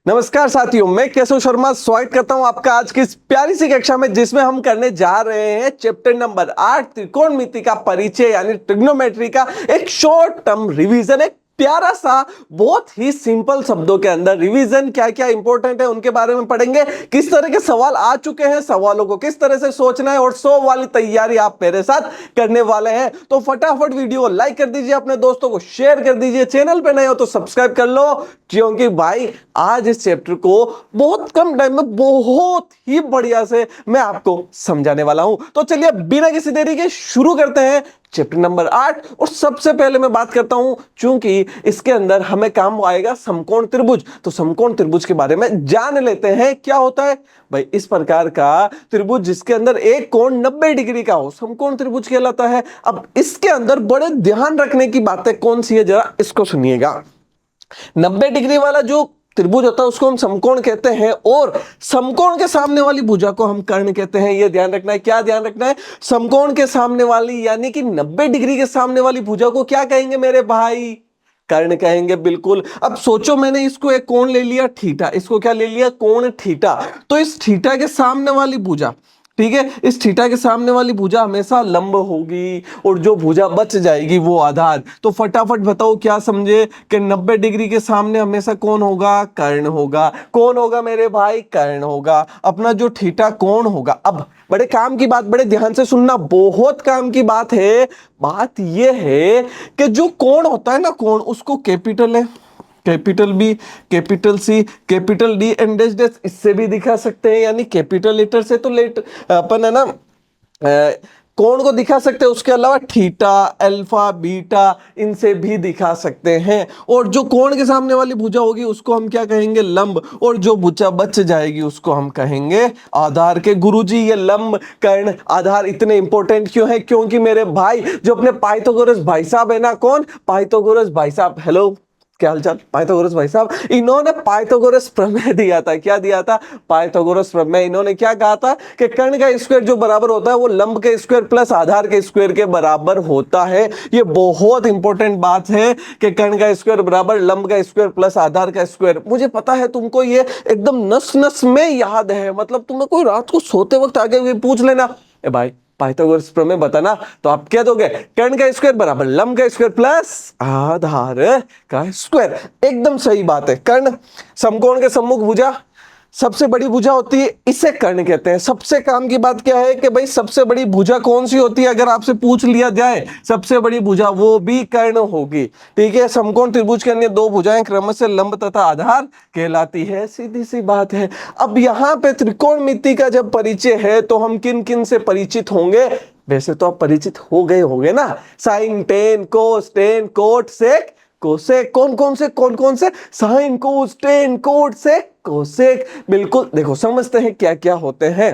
नमस्कार साथियों, मैं केशव शर्मा स्वागत करता हूं आपका आज की इस प्यारी सी कक्षा में, जिसमें हम करने जा रहे हैं चैप्टर नंबर 8 त्रिकोणमिति का परिचय यानी ट्रिग्नोमेट्री का एक शॉर्ट टर्म रिवीजन। एक प्यारा सा बहुत ही सिंपल शब्दों के अंदर रिवीजन, क्या क्या इंपॉर्टेंट है उनके बारे में पढ़ेंगे, किस तरह के सवाल आ चुके हैं, सवालों को किस तरह से सोचना है और 100 वाली तैयारी आप मेरे साथ करने वाले हैं। तो फटाफट वीडियो को लाइक कर दीजिए, अपने दोस्तों को शेयर कर दीजिए, चैनल पे नए हो तो सब्सक्राइब कर लो, क्योंकि भाई आज इस चैप्टर को बहुत कम टाइम में बहुत ही बढ़िया से मैं आपको समझाने वाला हूं। तो चलिए बिना किसी देरी के शुरू करते हैं चैप्टर नंबर 8। और सबसे पहले मैं बात करता हूं, चूंकि इसके अंदर हमें काम आएगा समकोण त्रिभुज, तो समकोण त्रिभुज के बारे में जान लेते हैं। क्या होता है भाई? इस प्रकार का त्रिभुज जिसके अंदर एक कोण 90 डिग्री का हो, समकोण त्रिभुज कहलाता है। अब इसके अंदर बड़े ध्यान रखने की बातें कौन सी है, जरा इसको सुनिएगा। 90 डिग्री वाला जो त्रिभुज होता है उसको हम समकोण कहते हैं, और समकोण के सामने वाली भुजा को हम कर्ण कहते हैं। यह ध्यान रखना है। क्या ध्यान रखना है? समकोण के सामने वाली यानी कि 90 डिग्री के सामने वाली भुजा को क्या कहेंगे मेरे भाई? कर्ण कहेंगे। बिल्कुल। अब सोचो, मैंने इसको एक कोण ले लिया थीटा, इसको क्या ले लिया? कोण थीटा। तो इस थीटा के सामने वाली भुजा, ठीक है, इस थीटा के सामने वाली भुजा हमेशा लंब होगी, और जो भुजा बच जाएगी वो आधार। तो फटाफट बताओ क्या समझे कि 90 डिग्री के सामने हमेशा कौन होगा? कर्ण होगा। कौन होगा मेरे भाई? कर्ण होगा। अपना जो थीटा कोण होगा। अब बड़े काम की बात, बड़े ध्यान से सुनना, बहुत काम की बात है। बात यह है कि जो कोण होता है ना, कोण, उसको कैपिटल है, capital B, capital C, capital D and dash dash, इससे भी दिखा सकते हैं, यानी कैपिटल लेटर से तो अपन है ना कोण को दिखा सकते हैं। उसके अलावा थीटा, अल्फा, बीटा, इनसे भी दिखा सकते हैं। और जो कोण के सामने वाली भुजा होगी उसको हम क्या कहेंगे? लंब। और जो भुजा बच जाएगी उसको हम कहेंगे आधार। के गुरुजी ये लंब, कर्ण, आधार इतने इंपॉर्टेंट क्यों है? क्योंकि मेरे भाई जो अपने पाइथागोरस भाई साहब है ना, कौन? पाइथागोरस भाई साहब। हेलो, क्या हालचाल? पाइथागोरस भाई साहब, इन्होंने पाइथागोरस प्रमेय दिया था। क्या दिया था? पाइथागोरस प्रमेय। इन्होंने क्या कहा था कि कर्ण का स्क्वायर जो बराबर होता है वो लंब के स्क्वायर प्लस आधार के स्क्वायर के बराबर होता है। ये बहुत इंपॉर्टेंट बात है कि कर्ण का स्क्वायर बराबर लंब का स्क्वायर प्लस आधार का स्क्वायर। मुझे पता है तुमको ये एकदम नस नस में याद है, मतलब तुम्हें कोई रात को सोते वक्त आगे पूछ लेना, ए भाई पाइथागोरस प्रमेय बताना, तो आप क्या दोगे? कर्ण का स्क्वायर बराबर लंब का स्क्वायर प्लस आधार का स्क्वायर। एकदम सही बात है। कर्ण समकोण के सम्मुख भुजा, सबसे बड़ी भुजा होती है, इसे कर्ण कहते हैं। सबसे काम की बात क्या है कि भाई सबसे बड़ी भुजा कौन सी होती है? अगर आपसे पूछ लिया जाए सबसे बड़ी भुजा, वो भी कर्ण होगी। ठीक है। समकोण त्रिभुज के अन्य दो भुजाएं क्रमशः लंब तथा आधार कहलाती है। सीधी सी बात है। अब यहाँ पे त्रिकोणमिति का जब परिचय है तो हम किन किन से परिचित होंगे? वैसे तो आप परिचित हो गए होंगे ना, साइन, टेन, कोस, टेन, कोट, सेक, कोसेक। कौन कौन से? साइन, कोस, टेन, कोट, सेक, कोसेक। बिल्कुल। देखो समझते हैं क्या क्या होते हैं।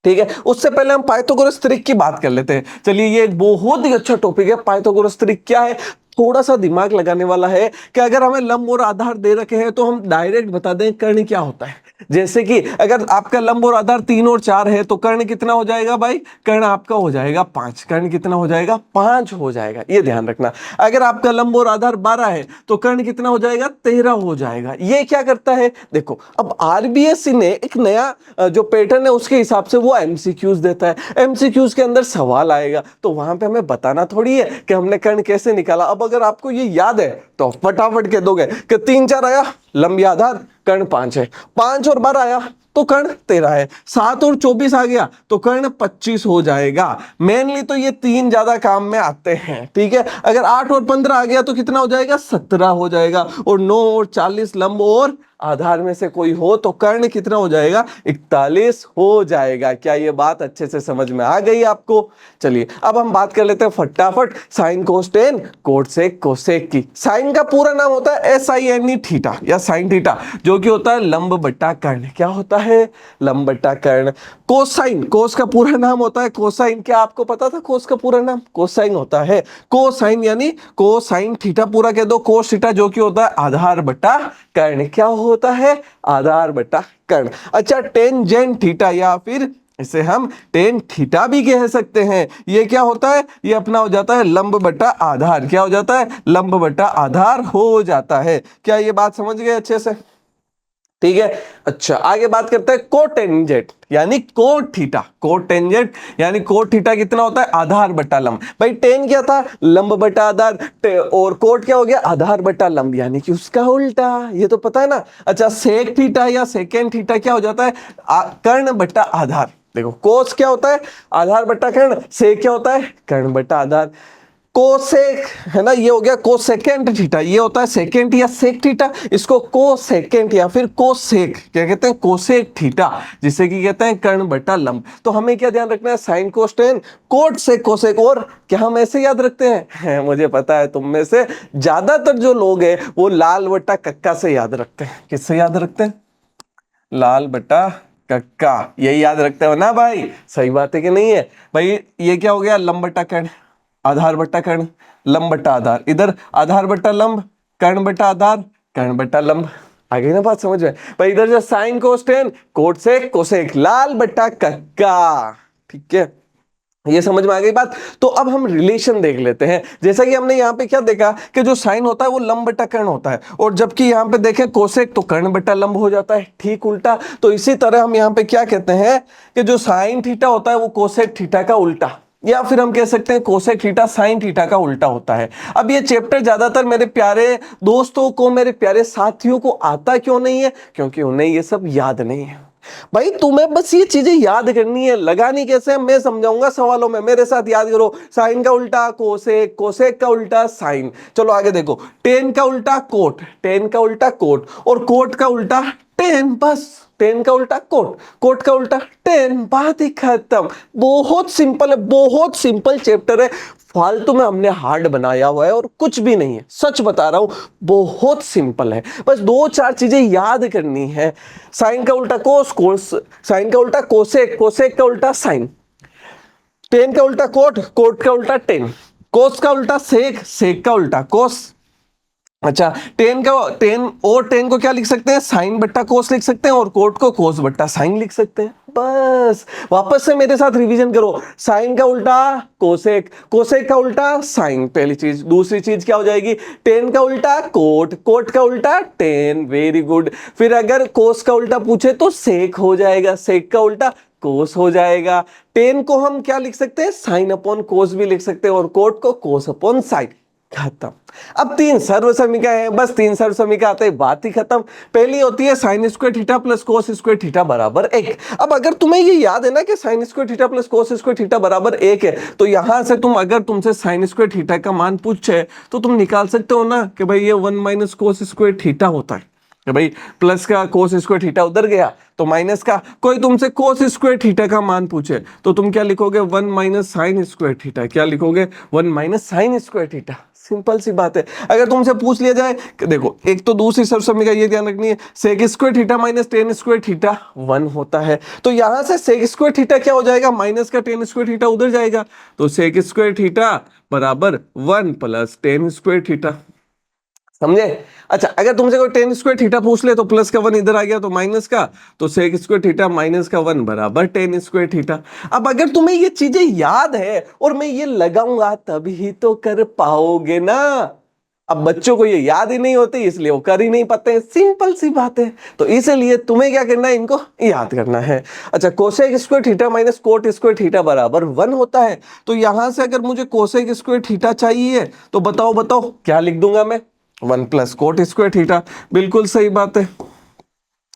ठीक है। उससे पहले हम पाइथागोरस त्रिक की बात कर लेते हैं। चलिए, ये एक बहुत ही अच्छा टॉपिक है। पाइथागोरस त्रिक क्या है? थोड़ा सा दिमाग लगाने वाला है कि अगर हमें लंब और आधार दे रखे हैं तो हम डायरेक्ट बता दें कर्ण क्या होता है। जैसे कि अगर आपका लंब और आधार 3 और 4 है तो कर्ण कितना हो जाएगा भाई? कर्ण आपका हो जाएगा 5। कर्ण कितना हो जाएगा? 5 हो जाएगा। ये ध्यान रखना। अगर आपका लंब और आधार 12 है तो कर्ण कितना हो जाएगा? 13 हो जाएगा। ये क्या करता है? देखो, अब आरबीएससी ने एक नया जो पैटर्न है उसके हिसाब से वो एमसीक्यूज देता है। एमसीक्यूज के अंदर सवाल आएगा तो वहां पे हमें बताना थोड़ी है कि हमने कर्ण कैसे निकाला। अब अगर आपको ये याद है तो फटाफट कह दोगे कि 3 4 आया, लंबी आधार, कर्ण 5 है। 5 और 12 आया तो कर्ण 13 है। 7 और 24 आ गया तो कर्ण 25 हो जाएगा। मेनली तो ये 3 ज्यादा काम में आते हैं। ठीक है। अगर 8 और 15 आ गया तो कितना हो जाएगा? 17 हो जाएगा। और 9 और 40 लंब और आधार में से कोई हो तो कर्ण कितना हो जाएगा? 41 हो जाएगा। क्या ये बात अच्छे से समझ में आ गई आपको? चलिए अब हम बात कर लेते हैं फटाफट साइन, कोस, टेन, कोट, सेक, कोसेक की। साइन का पूरा नाम होता है SINE थीटा या साइन थीटा, जो कि होता है लंब बट्टा कर्ण। क्या होता है? लंब बट्टा कर्ण। कोसाइन, कोस का पूरा नाम होता है कोसाइन। क्या आपको पता था कोस का पूरा नाम? कोसाइन होता है। कोसाइन यानी कोसाइन थीटा पूरा कह दो। कोस थीटा जो कि होता है आधार बट्टा कर्ण। क्या होता है? आधार बट्टा कर्ण। अच्छा, टेंजेंट थीटा या फिर इसे हम टेन थीटा भी कह सकते हैं। ये क्या होता है? ये अपना हो जाता है लंब बट्टा आधार। क्या हो जाता है? लंब बट्टा आधार हो जाता है। क्या ये बात समझ गए अच्छे से? ठीक है। अच्छा, आगे बात करते हैं कोटेंजेंट यानी कोट थीटा। कोटेंजेंट यानी कोट थीटा कितना होता है? आधार बटा लंब। भाई टेन क्या था? लंब बटा आधार, और कोट क्या हो गया? आधार बटा लंब, यानी कि उसका उल्टा। ये तो पता है ना। अच्छा, सेक थीटा या सेकेंड थीटा क्या हो जाता है? कर्ण बटा आधार। देखो कोस क्या होता है? आधार बटा कर्ण। सेक क्या होता है? कर्ण बटा आधार। कोसेक है ना, ये हो गया कोसेकेंट थीटा, ये होता है सेकेंट या सेक थीटा। इसको कोसेकेंट या फिर कोसेक क्या कहते हैं? कोसेक थीटा, जिसे कि कहते हैं कर्ण बटा लंब। तो हमें क्या ध्यान रखना है? साइन कोस टेन कोट से कोसेक। और क्या हम ऐसे याद रखते हैं? मुझे पता है तुम में से ज्यादातर जो लोग हैं वो लाल बटा कक्का से याद रखते हैं। किससे याद रखते हैं? लाल बटा कक्का, यही याद रखते हो ना भाई? सही बात है कि नहीं है भाई? ये क्या हो गया? लंब बटा कर्ण, आधार बटा कर्ण, लंब बटा आधार। इधर आधार बटा लंब, कर्ण बटा आधार, कर्ण बटा लंब। आ गई ना बात समझ में भाई? इधर जो साइन कोस्टेन कोट से कोसेक, लाल बटा कक्का। ठीक है, ये समझ में आ गई बात। तो अब हम रिलेशन देख लेते हैं। जैसा कि हमने यहाँ पे क्या देखा कि जो साइन होता है वो लंब बटा कर्ण होता है, और जबकि यहाँ पे देखें कोसेक तो कर्ण बटा लंब हो जाता है, ठीक उल्टा। तो इसी तरह हम यहाँ पे क्या कहते हैं कि जो साइन थीटा होता है वो कोसेक थीटा का उल्टा, या फिर हम कह सकते हैं कोसेक थीटा साइन थीटा का उल्टा होता है। अब ये चैप्टर ज्यादातर मेरे प्यारे दोस्तों को, मेरे प्यारे साथियों को आता क्यों नहीं है? क्योंकि उन्हें ये सब याद नहीं है। भाई तुम्हें बस ये चीजें याद करनी है, लगानी कैसे है मैं समझाऊंगा सवालों में, मेरे साथ याद करो। साइन का उल्टा कोसेक, कोसेक का उल्टा साइन। चलो आगे देखो, टेन का उल्टा कोट, टेन का उल्टा कोट, और कोट का उल्टा टेन। बस टेन का उल्टा कोट, कोट का उल्टा टेन, बात ही खत्म। बहुत सिंपल है, बहुत सिंपल चैप्टर है। फालतू में हमने हार्ड बनाया हुआ है और कुछ भी नहीं है, सच बता रहा हूं, बहुत सिंपल है। बस दो चार चीजें याद करनी है। साइन का उल्टा कोस, कोस साइन का उल्टा कोसेक, कोसेक का उल्टा साइन, टेन का उल्टा कोट, कोट का उल्टा टेन, कोस का उल्टा सेक, सेक का उल्टा कोस। अच्छा, टेन को क्या लिख सकते हैं? साइन बट्टा कोस लिख सकते हैं, और कोट को कोस बट्टा साइन लिख सकते हैं। बस वापस से मेरे साथ रिवीजन करो। साइन का उल्टा कोसेक, कोसेक का उल्टा साइन, पहली चीज। दूसरी चीज क्या हो जाएगी? टेन का उल्टा कोट, कोट का उल्टा टेन। Very good. फिर अगर कोस का उल्टा पूछे तो सेक हो जाएगा, सेक का उल्टा कोस हो जाएगा। टेन को हम क्या लिख सकते हैं? साइन अपॉन कोस भी लिख सकते हैं, और कोट को कोस अपॉन साइन। खत्म। अब तीन सर्व समीकरण है, बस तीन सर्व समीकरण आते हैं, बात ही खत्म। पहली होती है sign square theta plus cos square theta बराबर 1। अब अगर तुम्हें ये याद है ना कि sign square theta plus cos square theta बराबर 1 है, तो यहां से तुम, अगर तुमसे साइन स्क्वायर थीटा का मान पूछे तो तुम निकाल सकते हो ना कि भाई ये 1 माइनस कोस स्क्वायर थीटा होता है। कि भाई प्लस का कोस स्क्वायर थीटा उधर गया तो माइनस का। कोई तुमसे कोस स्क्वायर थीटा का मान पूछे तो तुम क्या लिखोगे? 1 माइनस साइन स्क्वायर थीटा। क्या लिखोगे? 1 minus sine square theta. Simple सी बात है। अगर तुमसे पूछ लिया जाए कि देखो, एक तो दूसरी सर्व समीकरण ये ध्यान रखनी है, sec square theta minus tan square theta 1 होता है। तो यहां से सेक स्क्वायर थीटा क्या हो जाएगा? माइनस का टेन स्क्वायर थीटा उधर जाएगा, तो सेक स्क्वायर थीटा बराबर 1 प्लस टेन स्क्वायर थीटा। समझे? अच्छा, अगर तुमसे कोई टेन स्क्वायर थीटा पूछ ले तो प्लस का 1 इधर आ गया तो माइनस का, तो सेक स्क्वायर थीटा माइनस का 1 बराबर टेन स्क्वायर थीटा। अब अगर तुम्हें ये चीजें याद है और मैं ये लगाऊंगा तभी तो कर पाओगे ना। अब बच्चों को ये याद ही नहीं होती, इसलिए वो कर ही नहीं पाते हैं। सिंपल सी बात है। तो इसलिए तुम्हें क्या करना है? इनको याद करना है। अच्छा, cosec square theta minus cot square theta बराबर 1 होता है। तो यहां से अगर मुझे कोसेक स्क्वायर थीटा चाहिए तो बताओ बताओ क्या लिख दूंगा मैं? 1 प्लस कोट स्क्वायर थीटा। बिल्कुल सही बात है।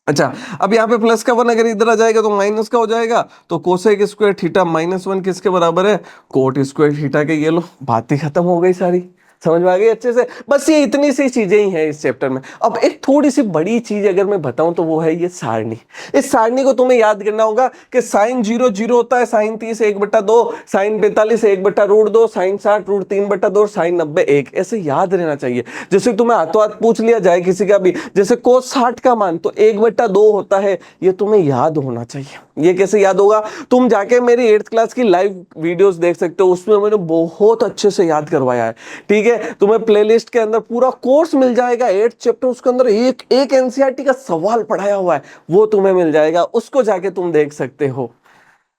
अच्छा, अब यहाँ पे प्लस का 1 अगर इधर आ जाएगा तो माइनस का हो जाएगा, तो कोसेक स्क्वायर थीटा माइनस 1 किसके बराबर है? कोट स्क्वायर थीटा के। ये लो, बात ही खत्म हो गई सारी। समझ में आ गई अच्छे से? बस ये इतनी सी चीजें ही हैं इस चैप्टर में। अब एक थोड़ी सी बड़ी चीज अगर मैं बताऊं तो वो है ये सारणी। इस सारणी को तुम्हें याद करना होगा कि साइन 0 0 होता है, साइन 30 1/2, साइन 45 1/√2, साइन 60 √3/2, साइन 90 1। ऐसे याद रहना चाहिए। जैसे तुम्हें हाथों हाथ पूछ लिया जाए किसी का भी, जैसे कोस 60 का मान तो 1/2 होता है, ये तुम्हें याद होना चाहिए। ये कैसे याद होगा? तुम जाके मेरी 8th क्लास की लाइव वीडियोस देख सकते हो, उसमें मैंने बहुत अच्छे से याद करवाया है। ठीक है, तुम्हें प्लेलिस्ट के अंदर पूरा कोर्स मिल जाएगा, 8 चैप्टर, उसके अंदर एक एक एनसीईआरटी का सवाल पढ़ाया हुआ है, वो तुम्हें मिल जाएगा, उसको जाके तुम देख सकते हो।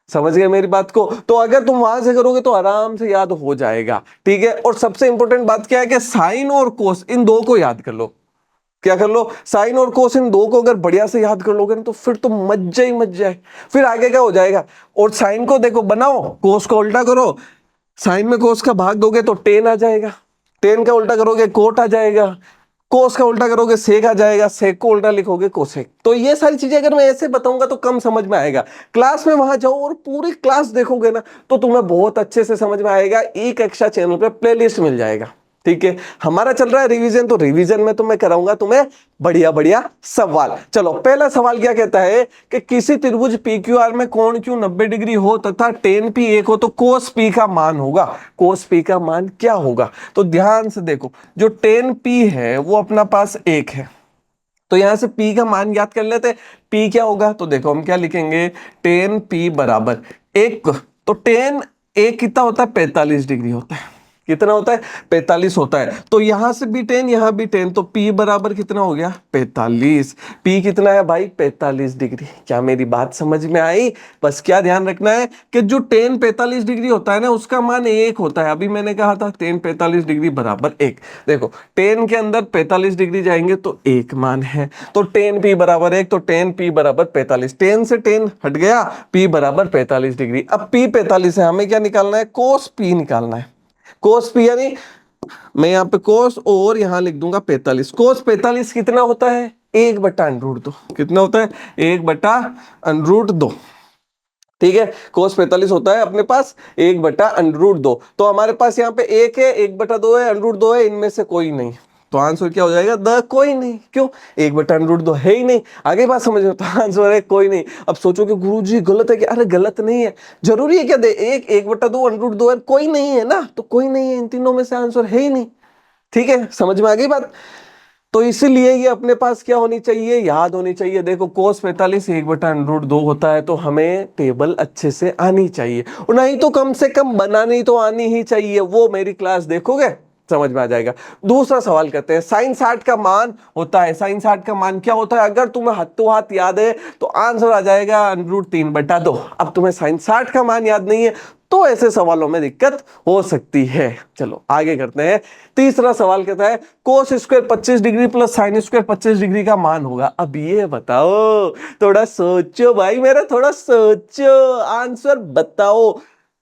समझ गए मेरी बात को? तो अगर तुम वहां से करोगे तो आराम से याद हो जाएगा। ठीक है, और सबसे इंपॉर्टेंट बात क्या है कि साइन और कोस इन दो को याद कर लो। क्या कर लो, साइन और कोस इन दो को अगर बढ़िया से याद कर लोगे ना तो फिर तो मज्जा ही मज्जा है। फिर आगे क्या हो जाएगा, और साइन को देखो बनाओ, कोस को उल्टा करो, साइन में कोस का भाग दोगे तो टेन आ जाएगा, टेन का उल्टा करोगे कोट आ जाएगा, कोस का उल्टा करोगे सेक आ जाएगा, सेक को उल्टा लिखोगे कोसेक। तो ये सारी चीजें अगर मैं ऐसे बताऊंगा तो कम समझ में आएगा। क्लास में वहां जाओ और पूरी क्लास देखोगे ना तो तुम्हें बहुत अच्छे से समझ में आएगा। एक एक्स्ट्रा चैनल पे प्लेलिस्ट मिल जाएगा। ठीक है, हमारा चल रहा है रिवीजन, तो रिवीजन में तो मैं कराऊंगा तुम्हें बढ़िया बढ़िया सवाल। चलो पहला सवाल क्या कहता है कि किसी त्रिभुज PQR में कोण Q 90 डिग्री हो तथा tan P 1 हो तो cos P का मान होगा। cos P का मान क्या होगा, तो ध्यान से देखो, जो tan P है वो अपना पास 1 है, तो यहां से P का मान याद कर लेते हैं। P क्या होगा, तो देखो हम क्या लिखेंगे, tan P बराबर 1, तो tan 1 कितना होता है, 45 डिग्री होता है। कितना होता है, 45 होता है। तो यहां से भी 10, यहां भी 10, तो P बराबर कितना हो गया, 45। P कितना है भाई, 45 डिग्री। क्या मेरी बात समझ में आई? बस क्या ध्यान रखना है कि जो tan 45 डिग्री होता है ना उसका मान 1 होता है। अभी मैंने कहा था tan 45 डिग्री बराबर 1। देखो tan के अंदर 45 डिग्री जाएंगे तो 1 मान है, तो tan P बराबर 1, तो tan P बराबर 45। tan से tan हट गया, P बराबर 45 डिग्री। अब P 45 है, हमें क्या निकालना है, cos P निकालना है। कोस पी यानी मैं यहाँ पे कोस और यहाँ लिख दूंगा 45। कोस 45 कितना होता है, 1/√2। कितना होता है, 1/√2। ठीक है, कोस 45 होता है अपने पास 1/√2। तो हमारे पास यहाँ पे 1 है, 1/2 है, √2 है, इनमें से कोई नहीं। तो आंसर क्या हो जाएगा, द कोई नहीं। क्यों, 1/√2 है ही नहीं। आगे बात समझ में, तो आंसर है कोई नहीं। अब सोचो कि गुरुजी गलत है क्या, अरे गलत नहीं है, जरूरी है क्या दे, 1/2 √2 है, कोई नहीं है ना, तो कोई नहीं है, इन तीनों में से आंसर है ही नहीं। ठीक है, समझ में आ गई बात। तो इसीलिए ये अपने पास क्या होनी चाहिए, याद होनी चाहिए। देखो cos 45 1/√2 होता है, तो हमें टेबल अच्छे से आनी चाहिए, और नहीं तो कम से कम बनानी तो आनी ही चाहिए। वो मेरी क्लास देखोगे समझ में आ जाएगा। दूसरा सवाल करते हैं, साइन 60 का मान होता है, साइन 60 का मान क्या होता है, अगर तुम्हें हाथों हाथ याद है तो आंसर आ जाएगा √3/2। अब तुम्हें साइन 60 का मान याद नहीं है तो ऐसे सवालों में दिक्कत हो सकती है। चलो आगे करते हैं। तीसरा सवाल कहता है cos square 25 degree plus sine square 25 degree का मान होगा। अब ये बताओ, थोड़ा सोचो भाई मेरा, थोड़ा सोचो, आंसर बताओ।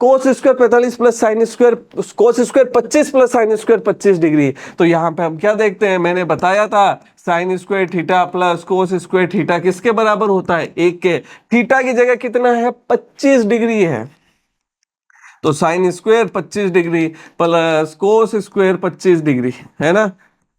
Cos square 45 plus sine square, cos square 25 plus sine square 25 degree. तो यहां पे हम क्या देखते हैं, मैंने बताया था sign square theta plus cos square theta किसके बराबर होता है, 1 के। थीटा की जगह कितना है, 25 डिग्री है, तो sine square 25 degree plus cos square 25 degree है ना,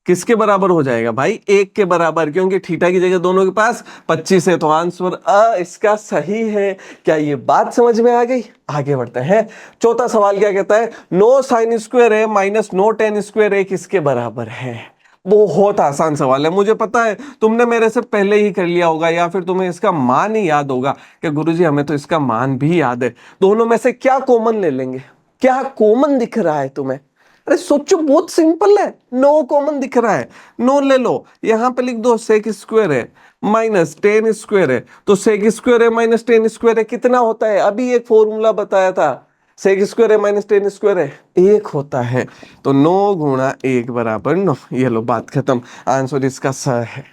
किसके बराबर हो जाएगा भाई, 1 के बराबर, क्योंकि थीटा की जगह दोनों के पास 25 है। तो आंसर इसका सही है। क्या ये बात समझ में आ गई? आगे बढ़ते हैं। चौथा सवाल क्या कहता है, नो साइन स्क्वायर है माइनस नो टेन स्क्वायर है किसके बराबर है। बहुत आसान सवाल है, मुझे पता है तुमने मेरे से पहले ही कर लिया होगा, या फिर तुम्हें इसका मान ही याद होगा कि गुरुजी हमें तो इसका मान भी याद है। दोनों में से क्या कॉमन ले लेंगे, क्या कॉमन दिख रहा है तुम्हें? अरे सोचो, बहुत सिंपल है, नो कॉमन दिख रहा है, नो ले लो, यहां पे लिख दो सेक स्क्वायर है माइनस टेन स्क्वायर है, तो सेक स्क्वायर है माइनस टेन स्क्वायर है कितना होता है, अभी एक फॉर्मूला बताया था, सेक स्क्वायर है माइनस टेन स्क्वायर है 1 होता है। तो 9 गुणा 1 बराबर 9। ये लो बात खत्म, आंसर इसका स है।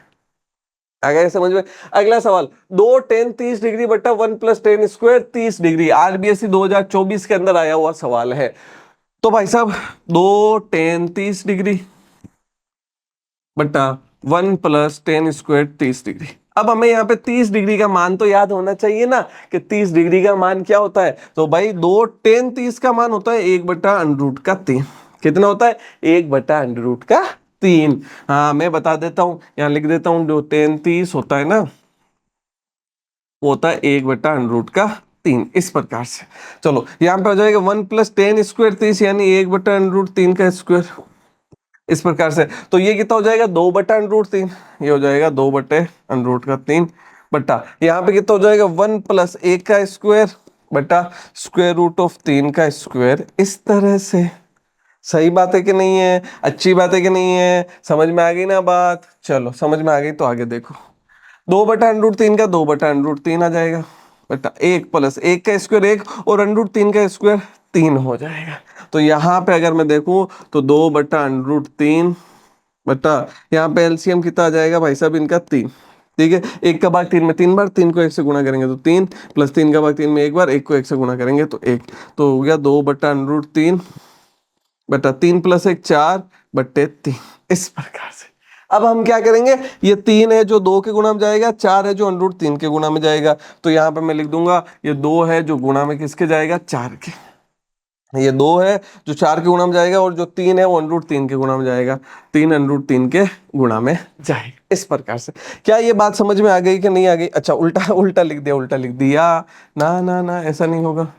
आ गया समझ में? अगला सवाल, 2 tan 30 डिग्री बटा 1 plus ten square 30 degree, RBSC 2024 के अंदर आया हुआ सवाल है। तो भाई साहब 2 tan 30 डिग्री बटा 1 प्लस टेन स्क्वायर 30 डिग्री। अब हमें यहाँ पे 30 डिग्री का मान तो याद होना चाहिए ना, कि 30 डिग्री का मान क्या होता है। तो भाई 2 tan 30 का मान होता है 1/√3। कितना होता है, 1/√3। हाँ मैं बता देता हूँ, यहाँ लिख देता हूँ, जो tan 30 होता है ना वो होता है 1/√3, इस प्रकार से। चलो यहाँ पे हो जाएगा 1 प्लस टेन स्क्वायर 30 यानी 1/√3 का स्क्वायर, इस प्रकार से। तो ये कितना हो जाएगा, 2/√3, ये हो जाएगा 2/√3 बटा यहाँ पे कितना हो जाएगा 1 प्लस 1 का स्क्वायर बटा स्क्वायर रूट ऑफ 3 का स्क्वायर। इस तरह से सही बात है कि नहीं है, अच्छी बात है कि नहीं है, समझ में आ गई ना बात? चलो समझ में आ गई तो आगे देखो, 2/√3 का 2/√3 आ जाएगा बटा 1 प्लस 1 का स्क्वायर 1 और √3 का स्क्वायर 3 हो जाएगा। तो यहाँ पे अगर मैं देखूं तो 2/√3 बटा यहाँ पे एलसीएम कितना आ जाएगा भाई साहब इनका 3। ठीक है, 1 का भाग 3 में 3 बार, 3 को 1 से गुणा करेंगे तो 3, प्लस 3 का भाग 3 में 1 बार, 1 को 1 से गुणा करेंगे तो 1, तो हो गया 2/√3 बटा 3 प्लस 1 4/3। इस प्रकार से अब हम क्या करेंगे, ये 3 है जो 2 के गुणा में जाएगा, 4 है जो √3 के गुणा में जाएगा, तो यहाँ पे मैं लिख दूंगा ये 2 है जो गुणा में किसके जाएगा, 4 के। ये 2 है जो 4 के गुणा में जाएगा, और जो 3 है वो √3 के गुणा में जाएगा, 3 √3 के गुणा में जाएगा। इस प्रकार से क्या ये बात समझ में आ गई कि नहीं आ गई? अच्छा, उल्टा उल्टा लिख दिया, उल्टा लिख दिया ना ना ना, ऐसा नहीं होगा।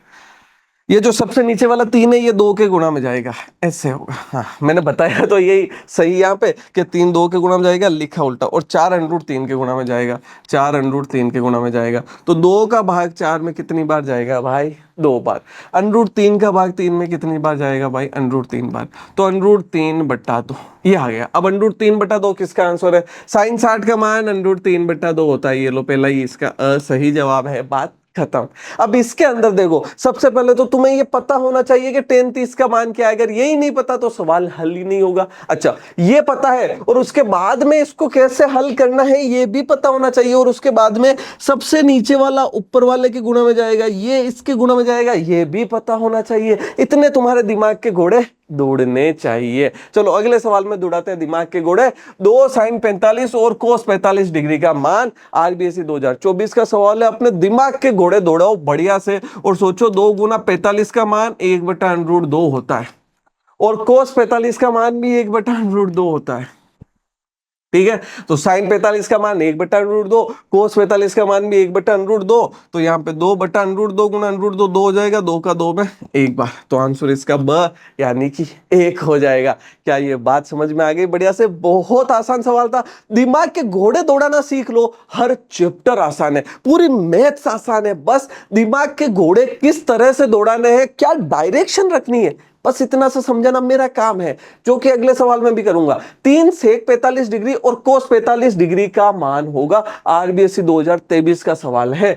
ये जो सबसे नीचे वाला 3 है ये 2 के गुणा में जाएगा, ऐसे होगा। हाँ, मैंने बताया तो यही सही यहाँ पे कि 3 2 के गुणा में जाएगा, लिखा उल्टा, और 4 √3 के गुणा में जाएगा, 4 √3 के गुणा में जाएगा। तो 2 का भाग 4 में कितनी बार जाएगा भाई? 2 बार। √3 का भाग 3 में कितनी बार जाएगा भाई? √3 बार। तो √3/2 ये आ गया। अब √3/2 किसका आंसर है? sin 60 का मान √3/2 होता है। ये लो, पहला ही इसका सही जवाब है, बात खत्म। अब इसके अंदर देखो, सबसे पहले तो तुम्हें ये पता होना चाहिए कि tan 30 का मान क्या है। अगर यही नहीं पता तो सवाल हल ही नहीं होगा। अच्छा, ये पता है, और उसके बाद में इसको कैसे हल करना है ये भी पता होना चाहिए, और उसके बाद में सबसे नीचे वाला ऊपर वाले के गुणा में जाएगा, ये इसके गुणा में जाएगा, ये भी पता होना चाहिए। इतने तुम्हारे दिमाग के घोड़े दौड़ने चाहिए। चलो अगले सवाल में दौड़ाते हैं दिमाग के घोड़े। 2 sin 45 और cos 45 डिग्री का मान, आरबीएससी 2024 का सवाल है। अपने दिमाग के घोड़े दौड़ाओ बढ़िया से, और सोचो 2 गुना 45 का मान 1/√2 होता है, और cos 45 का मान भी 1/√2 होता है। ठीक है, तो sin 45 का मान 1/√2, cos 45 का मान भी 1/√2, तो यहाँ पे 2/√2 गुना √2 2 हो जाएगा, 2 का 2 में 1 बार, तो आंसर इसका ब यानी कि 1 हो जाएगा। क्या ये बात समझ में आ गई? बढ़िया से, बहुत आसान सवाल था। दिमाग के घोड़े दौड़ाना सीख लो, हर चैप्टर आसान है, पूरी मैथ्स आसान है। बस दिमाग के घोड़े किस तरह से दौड़ाने हैं, क्या डायरेक्शन रखनी है, बस इतना सा समझाना मेरा काम है, जो कि अगले सवाल में भी करूंगा। 3 sec 45 डिग्री और cos 45 डिग्री का मान होगा, आरबीएससी 2023 का सवाल है।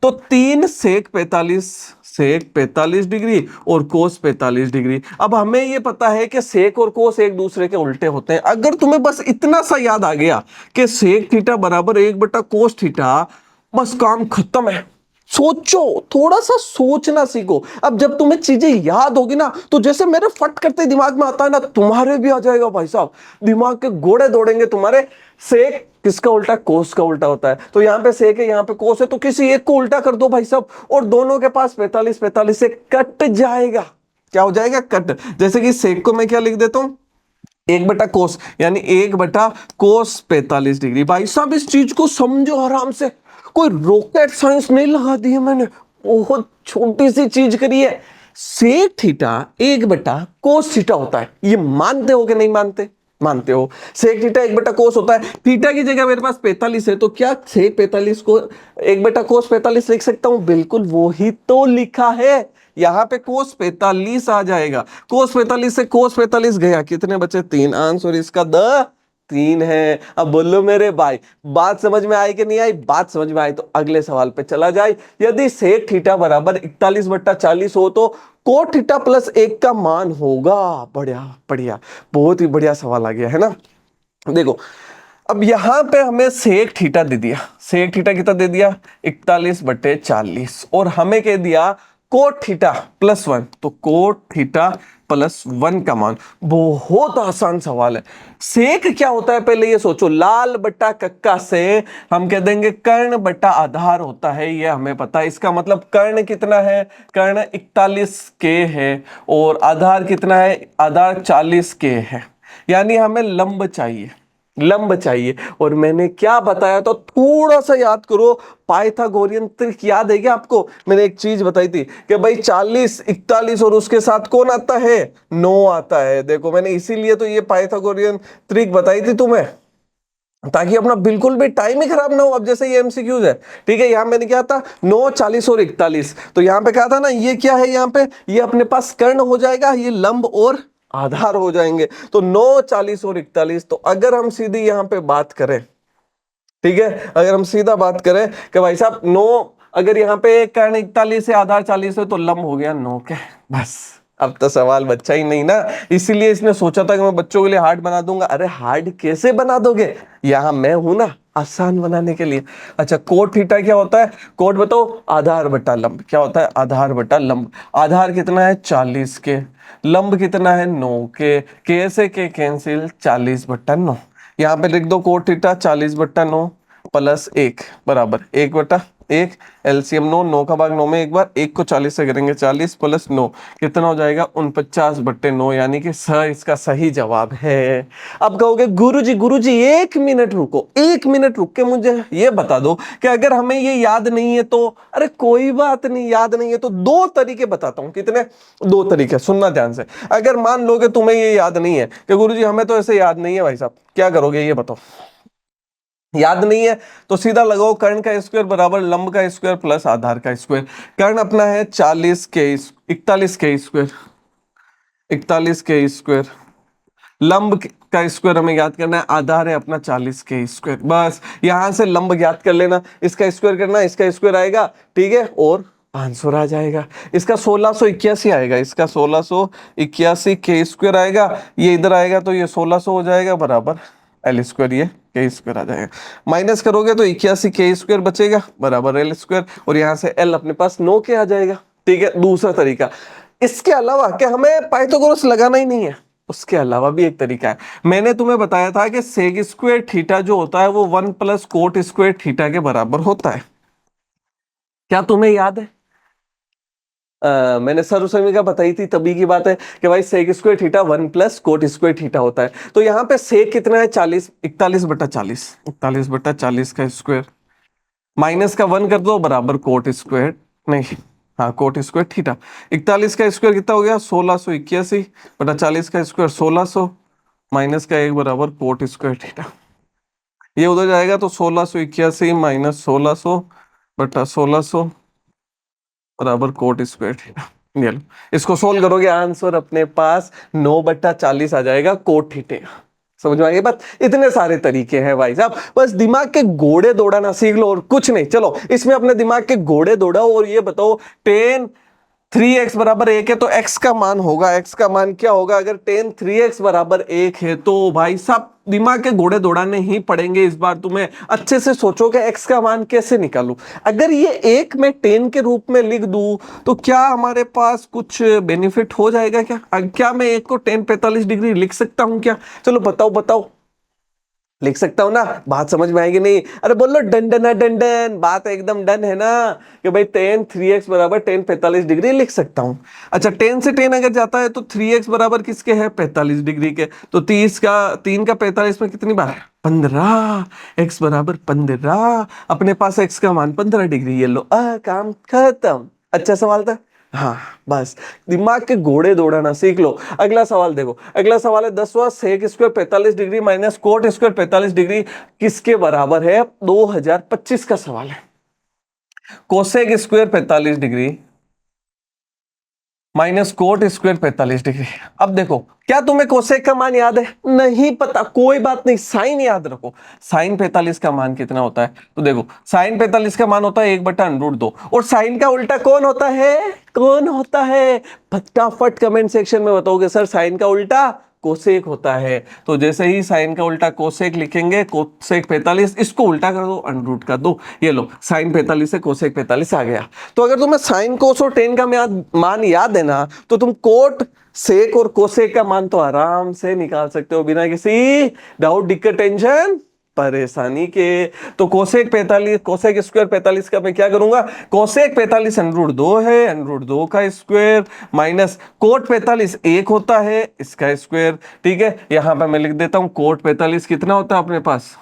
तो 3 sec 45 डिग्री और cos 45 डिग्री। अब हमें ये पता है कि sec और cos एक दूसरे के उल्टे होते हैं। अगर तुम्हें बस इतना सा याद आ गया कि sec थीटा बराबर 1/cos थीटा, बस काम खत्म है। सोचो, थोड़ा सा सोचना सीखो। अब जब तुम्हें चीजें याद होगी ना, तो जैसे मेरे फट करते दिमाग में आता है ना, तुम्हारे भी आ जाएगा भाई साहब। दिमाग के घोड़े दौड़ेंगे तुम्हारे। सेक किसका उल्टा? कोस का उल्टा होता है। तो यहाँ पे सेक है, यहाँ पे कोस है, तो किसी एक को उल्टा कर दो भाई साहब, और दोनों के पास 45 से कट जाएगा। क्या हो जाएगा? कट। जैसे कि सेक को मैं क्या लिख देता हूं, 1/कोस, यानी 1/कोस 45 डिग्री। भाई साहब इस चीज को समझो आराम से, कोई रॉकेट साइंस नहीं लगा दी है मैंने, बहुत छोटी सी चीज करी है। सेक थीटा 1/कोस थीटा होता है, ये मानते हो कि नहीं मानते? मानते हो। सेक थीटा 1/कोस होता है। थीटा की जगह मेरे पास 45 है, तो क्या सेक 45 को 1/कोस 45 लिख सकता हूं? बिल्कुल, वो ही तो लिखा है। यहां पे कोस 45 आ जाएगा। कोस 45 से कोस 45 गया, कितने बचे? 3। आंसर इसका द 3 है। अब बोलो मेरे भाई, बात समझ में आई कि नहीं आई? बात समझ में आई तो अगले सवाल पे चला जाए। यदि सेक थीटा बराबर 41/40 हो तो कोट थीटा प्लस 1 का मान होगा। बढ़िया बढ़िया, बहुत ही बढ़िया सवाल आ गया है ना। देखो, अब यहां पे हमें सेक थीटा दे दिया। सेक थीटा कितना दे दिया? 41/40, और हमें कह दिया कोट थीटा प्लस 1, तो कोट थीटा प्लस 1 का मान। बहुत आसान सवाल है। सेक क्या होता है पहले ये सोचो। लाल बट्टा कक्का से हम कह देंगे कर्ण बट्टा आधार होता है, ये हमें पता है। इसका मतलब कर्ण कितना है? कर्ण 41 के है, और आधार कितना है? आधार 40 के है, यानी हमें लंब चाहिए, लंब चाहिए। और मैंने क्या बताया था, थोड़ा सा याद करो, पाइथागोरियन ट्रिक याद है क्या आपको? मैंने एक चीज बताई थी कि भाई 40 41 और उसके साथ कौन आता है? 9 आता है। देखो, मैंने इसीलिए तो ये पाइथागोरियन ट्रिक बताई थी तुम्हें, ताकि अपना बिल्कुल भी टाइम ही खराब ना हो। अब जैसे ये एमसीक्यूज है, ठीक है, यहां मैंने क्या था? 9 40 और 41, तो यहां पे क्या था ना, ये क्या है? यहां पे ये अपने पास कर्ण हो जाएगा, ये लंब और आधार हो जाएंगे। तो 9 40 और 41। तो अगर हम सीधी यहां पे बात करें, ठीक है, अगर हम सीधा बात करें कि भाई साहब 9, अगर यहाँ पे कर्ण 41 है, आधार 40 है, तो लंब हो गया 9 के, बस अब तो सवाल बच्चा ही नहीं ना, इसीलिए इसने सोचा था कि मैं बच्चों के लिए हार्ड बना दूंगा। अरे हार्ड कैसे बना दोगे, यहां मैं हूं ना आसान बनाने के लिए। अच्छा कोट थीटा क्या होता है, कोट बताओ, आधार बटा लंब। क्या होता है, आधार बटा लंब। आधार कितना है 40 के, लंब कितना है 9 के से के कैंसिल 40/9। यहाँ पे लिख दो कोट थीटा 40/9 प्लस 1 बराबर 1/1। एलसीएम 9, 9 का भाग 9 में एक बार, 1 को 40 से करेंगे 40 प्लस 9 कितना हो जाएगा 49/9, यानी कि इसका सही जवाब है। अब कहोगे गुरुजी 1 मिनट रुको, 1 मिनट रुक के मुझे ये बता दो कि अगर हमें ये याद नहीं है तो, अरे कोई बात नहीं, याद नहीं है तो दो तरीके बताता हूं। कितने, दो तरीके, सुनना ध्यान से। अगर मान लो कि तुम्हें ये याद नहीं है कि गुरुजी हमें तो ऐसे याद नहीं है, भाई साहब क्या करोगे ये बताओ। याद नहीं है तो सीधा लगाओ, कर्ण का स्क्वायर बराबर लंब का स्क्वायर प्लस आधार का स्क्वायर। कर्ण अपना है 41 के स्क्वायर, 41 के स्क्वायर, लंब का स्क्वायर हमें याद करना है, आधार है अपना 40 के स्क्वायर। बस यहां से लंब ज्ञात कर लेना, इसका स्क्वायर करना, इसका स्क्वायर आएगा, ठीक है, और आंसर आ जाएगा। इसका 1681 आएगा, इसका 1681 के स्क्वायर आएगा, ये इधर आएगा तो ये 1600 हो जाएगा बराबर एल स्क्वायर, ये के स्क्वायर आ जाएगा। माइनस करोगे तो 81 के स्क्वायर बचेगा बराबर एल स्क्वायर, और यहां से एल अपने पास 9 के आ जाएगा। ठीक है, दूसरा तरीका। इसके अलावा क्या हमें पाइथागोरस लगाना ही नहीं है, उसके अलावा भी एक तरीका है। मैंने तुम्हें बताया था कि सेक स्क्वायर थीटा जो होता है वो 1 प्लस कोट स्क्वायर थीटा के बराबर होता है। क्या तुम्हें याद है? मैंने सर का बताई थी, तभी की बात है कि भाई sec square theta 1 plus cot square theta होता है। तो यहाँ पे सेक कितना है 40, 41/40, 41/40 का स्क्वायर, माइनस का 1 कर दो बराबर कोट स्क्वायर, नहीं हाँ कोट स्क्वायर थीटा। 41 का स्क्वायर कितना हो गया 1681/40 का स्क्वायर 1600, माइनस का 1 बराबर कोट स्क्वायर थीटा। ये उधर जाएगा तो 1681 माइनस 1600/1600 बराबर कोट स्क्वायर थीटा। ये लो, इसको सोल्व करोगे आंसर अपने पास 9/40 आ जाएगा कोट थीटे का। समझ में आ गई बात? इतने सारे तरीके हैं भाई साहब, बस दिमाग के घोड़े दौड़ाना सीख लो और कुछ नहीं। चलो इसमें अपने दिमाग के घोड़े दौड़ाओ और ये बताओ, 10 3x बराबर 1 है तो x का मान होगा, x का मान क्या होगा अगर 10 3x बराबर 1 है? तो भाई साहब दिमाग के घोड़े दौड़ाने ही पड़ेंगे। इस बार तुम्हें अच्छे से सोचो कि x का मान कैसे निकालूं। अगर ये 1 मैं 10 के रूप में लिख दूं तो क्या हमारे पास कुछ बेनिफिट हो जाएगा क्या मैं 1 को 10 45 डिग्री लिख सकता हूं क्या? चलो बताओ लिख सकता हूं ना? बात समझ में आएगी नहीं? अरे बोलो डन डन डन डन, बात एकदम डन है ना कि भाई 10 3x बराबर 10 45 डिग्री लिख सकता हूं। अच्छा 10 से 10 अगर जाता है तो 3x बराबर किसके है 45 डिग्री के, तो 3 का 45 में कितनी बार 15, x बराबर 15, अपने पास x का मान 15 डिग्री। ये लो काम खत्म। अच्छा सवाल था, हाँ बस दिमाग के घोड़े दौड़ाना सीख लो। अगला सवाल देखो, अगला सवाल है 10वां, sec square 45 degree minus cot square 45 degree किसके बराबर है? 2025 का सवाल है। Cosec square 45 degree minus cot square 45 degree. अब देखो क्या तुम्हें कोसेक का मान याद है? नहीं पता, कोई बात नहीं, साइन याद रखो। साइन 45 का मान कितना होता है? तो देखो साइन 45 का मान होता है 1/√2, और साइन का उल्टा कौन होता है? कौन होता है? फटाफट कमेंट सेक्शन में बताओगे सर साइन का उल्टा कोसेक होता है। तो जैसे ही साइन का उल्टा कोसेक लिखेंगे, कोसेक 45, इसको उल्टा कर दो √ का दो, ये लो साइन 45 से कोसेक 45 आ गया। तो अगर तुम्हें साइन कोस और टेन का मान याद है ना, तो तुम कोट सेक और कोसेक का मान तो आराम से निकाल सकते हो बिना किसी डाउट दिक्कत टेंशन परेशानी के। तो कोसेक 45, कोसेक स्क्वायर 45 का मैं क्या करूंगा, कोसेक 45 √2 है, √2 का स्क्वायर माइनस कोट 45 1 होता है, इसका स्क्वायर। ठीक है, यहां पर मैं लिख देता हूं कोट 45 कितना होता है अपने पास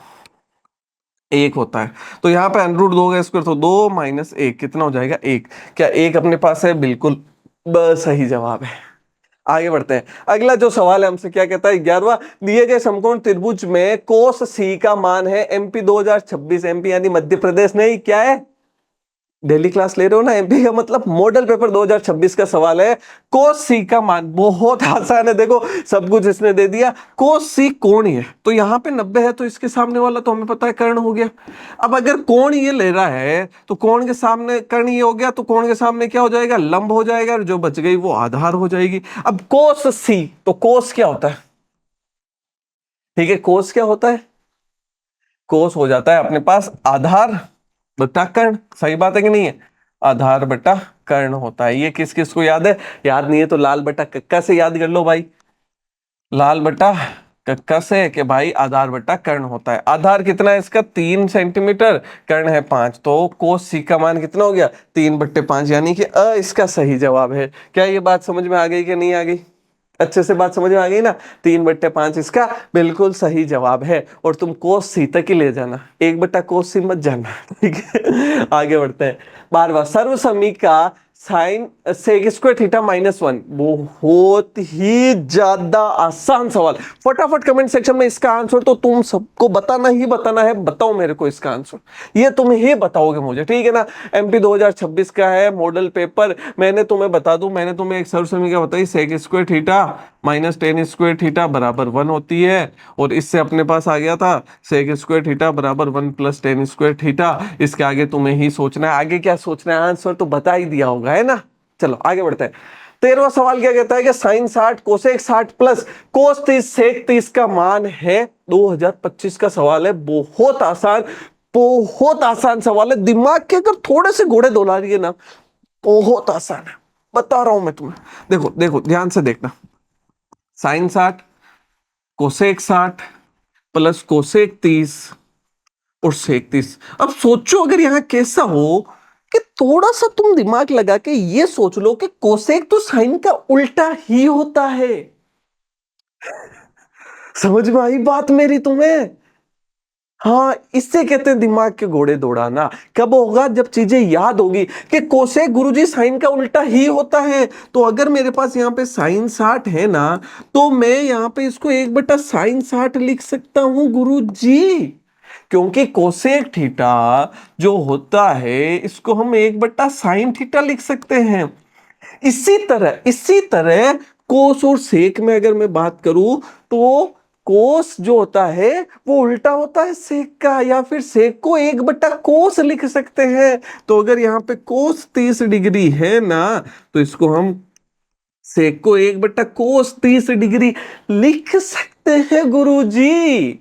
1 होता है, तो यहाँ पे √2 का स्क्वायर तो 2 माइनस 1 कितना हो जाएगा 1। क्या 1 अपने पास है? बिल्कुल बस सही जवाब है। आगे बढ़ते हैं, अगला जो सवाल है हमसे क्या कहता है 11वां, दिए गए समकोण त्रिभुज में कोस सी का मान है MP 2026, MP यानी मध्य प्रदेश नहीं, क्या है डेली क्लास ले रहे हो ना, एमपी का मतलब मॉडल पेपर 2026 का सवाल है। कोस सी का मान बहुत आसान है, देखो सब कुछ इसने दे दिया। कोस सी कोण है, तो यहाँ पे 90 है, तो इसके सामने वाला तो हमें पता है कर्ण हो गया। अब अगर कोण ये ले रहा है तो कोण के सामने कर्ण ये हो गया, तो कोण के सामने क्या हो जाएगा, लंब हो जाएगा, और जो बच गई वो आधार हो जाएगी। अब कोस सी, तो कोस क्या होता है, ठीक है, कोस क्या होता है, कोस हो जाता है अपने पास आधार बटा कर्ण, सही बात है कि नहीं है, आधार बटा कर्ण होता है। ये किस किस को याद है, याद नहीं है तो लाल बटा कक्का से याद कर लो भाई, लाल बटा कक्का से कि भाई आधार बटा कर्ण होता है। आधार कितना है इसका, 3 सेंटीमीटर, कर्ण है 5, तो कोस सी का मान कितना हो गया, 3/5, यानी कि इसका सही जवाब है। क्या ये बात समझ में आ गई कि नहीं आ गई, अच्छे से बात समझ में आ गई ना, 3/5 इसका बिल्कुल सही जवाब है। और तुम कोस सी तक ही ले जाना, 1/कोस सी मत जाना, ठीक है। आगे बढ़ते हैं। 12वां, सर्वसमी का साइन सेक स्क्वायर थीटा -1, बहुत ही ज्यादा आसान सवाल। फटाफट कमेंट सेक्शन में इसका आंसर तो तुम सबको बताना ही बताना है, बताओ मेरे को इसका आंसर, ये तुम ही बताओगे मुझे, ठीक है ना। एमपी 2026 का है मॉडल पेपर। मैंने तुम्हें बता दूं, मैंने तुम्हें एक सर्वसमीकरण बताई, sec square theta -tan square theta बराबर 1 होती है, और इससे अपने पास आ गया था सेक स्क्वायर थीटा बराबर 1 + tan स्क्वायर थीटा। इसके आगे तुम्हें ही सोचना है, आगे क्या सोचना है, आंसर तो बता ही दिया होगा, है ना। चलो आगे बढ़ते हैं। 13वां सवाल क्या कहता है कि साइन 60 कोसेक 60 प्लस कोस 30 सेक 30 का मान है। 2025 का सवाल है, बहुत आसान, बहुत आसान सवाल है। दिमाग के अगर थोड़े से घोड़े दौड़ा रही है ना, बहुत आसान है, बता रहा हूं मैं तुम्हें। देखो देखो ध्यान से देखना, साइन 60 कोसेक 60 प्लस कोसेक 30 और सेक 30। अब सोचो अगर यहां कैसा हो कि थोड़ा सा तुम दिमाग लगा के ये सोच लो कि कोसेक तो साइन का उल्टा ही होता है। समझ में आई बात मेरी तुम्हें, हाँ, इससे कहते हैं दिमाग के घोड़े दौड़ाना। कब होगा, जब चीजें याद होगी कि कोसेक गुरुजी साइन का उल्टा ही होता है। तो अगर मेरे पास यहाँ पे साइन 60 है ना, तो मैं यहाँ पे इसको 1/साइन 60 लिख सकता हूं गुरुजी, क्योंकि कोसेक थीटा जो होता है इसको हम 1/साइन थीटा लिख सकते हैं। इसी तरह कोस और सेक में अगर मैं बात करूं, तो कोस जो होता है वो उल्टा होता है सेक का, या फिर सेक को 1/कोस लिख सकते हैं। तो अगर यहाँ पे कोस 30 डिग्री है ना, तो इसको हम सेक को 1/कोस 30 डिग्री लिख सकते हैं गुरुजी।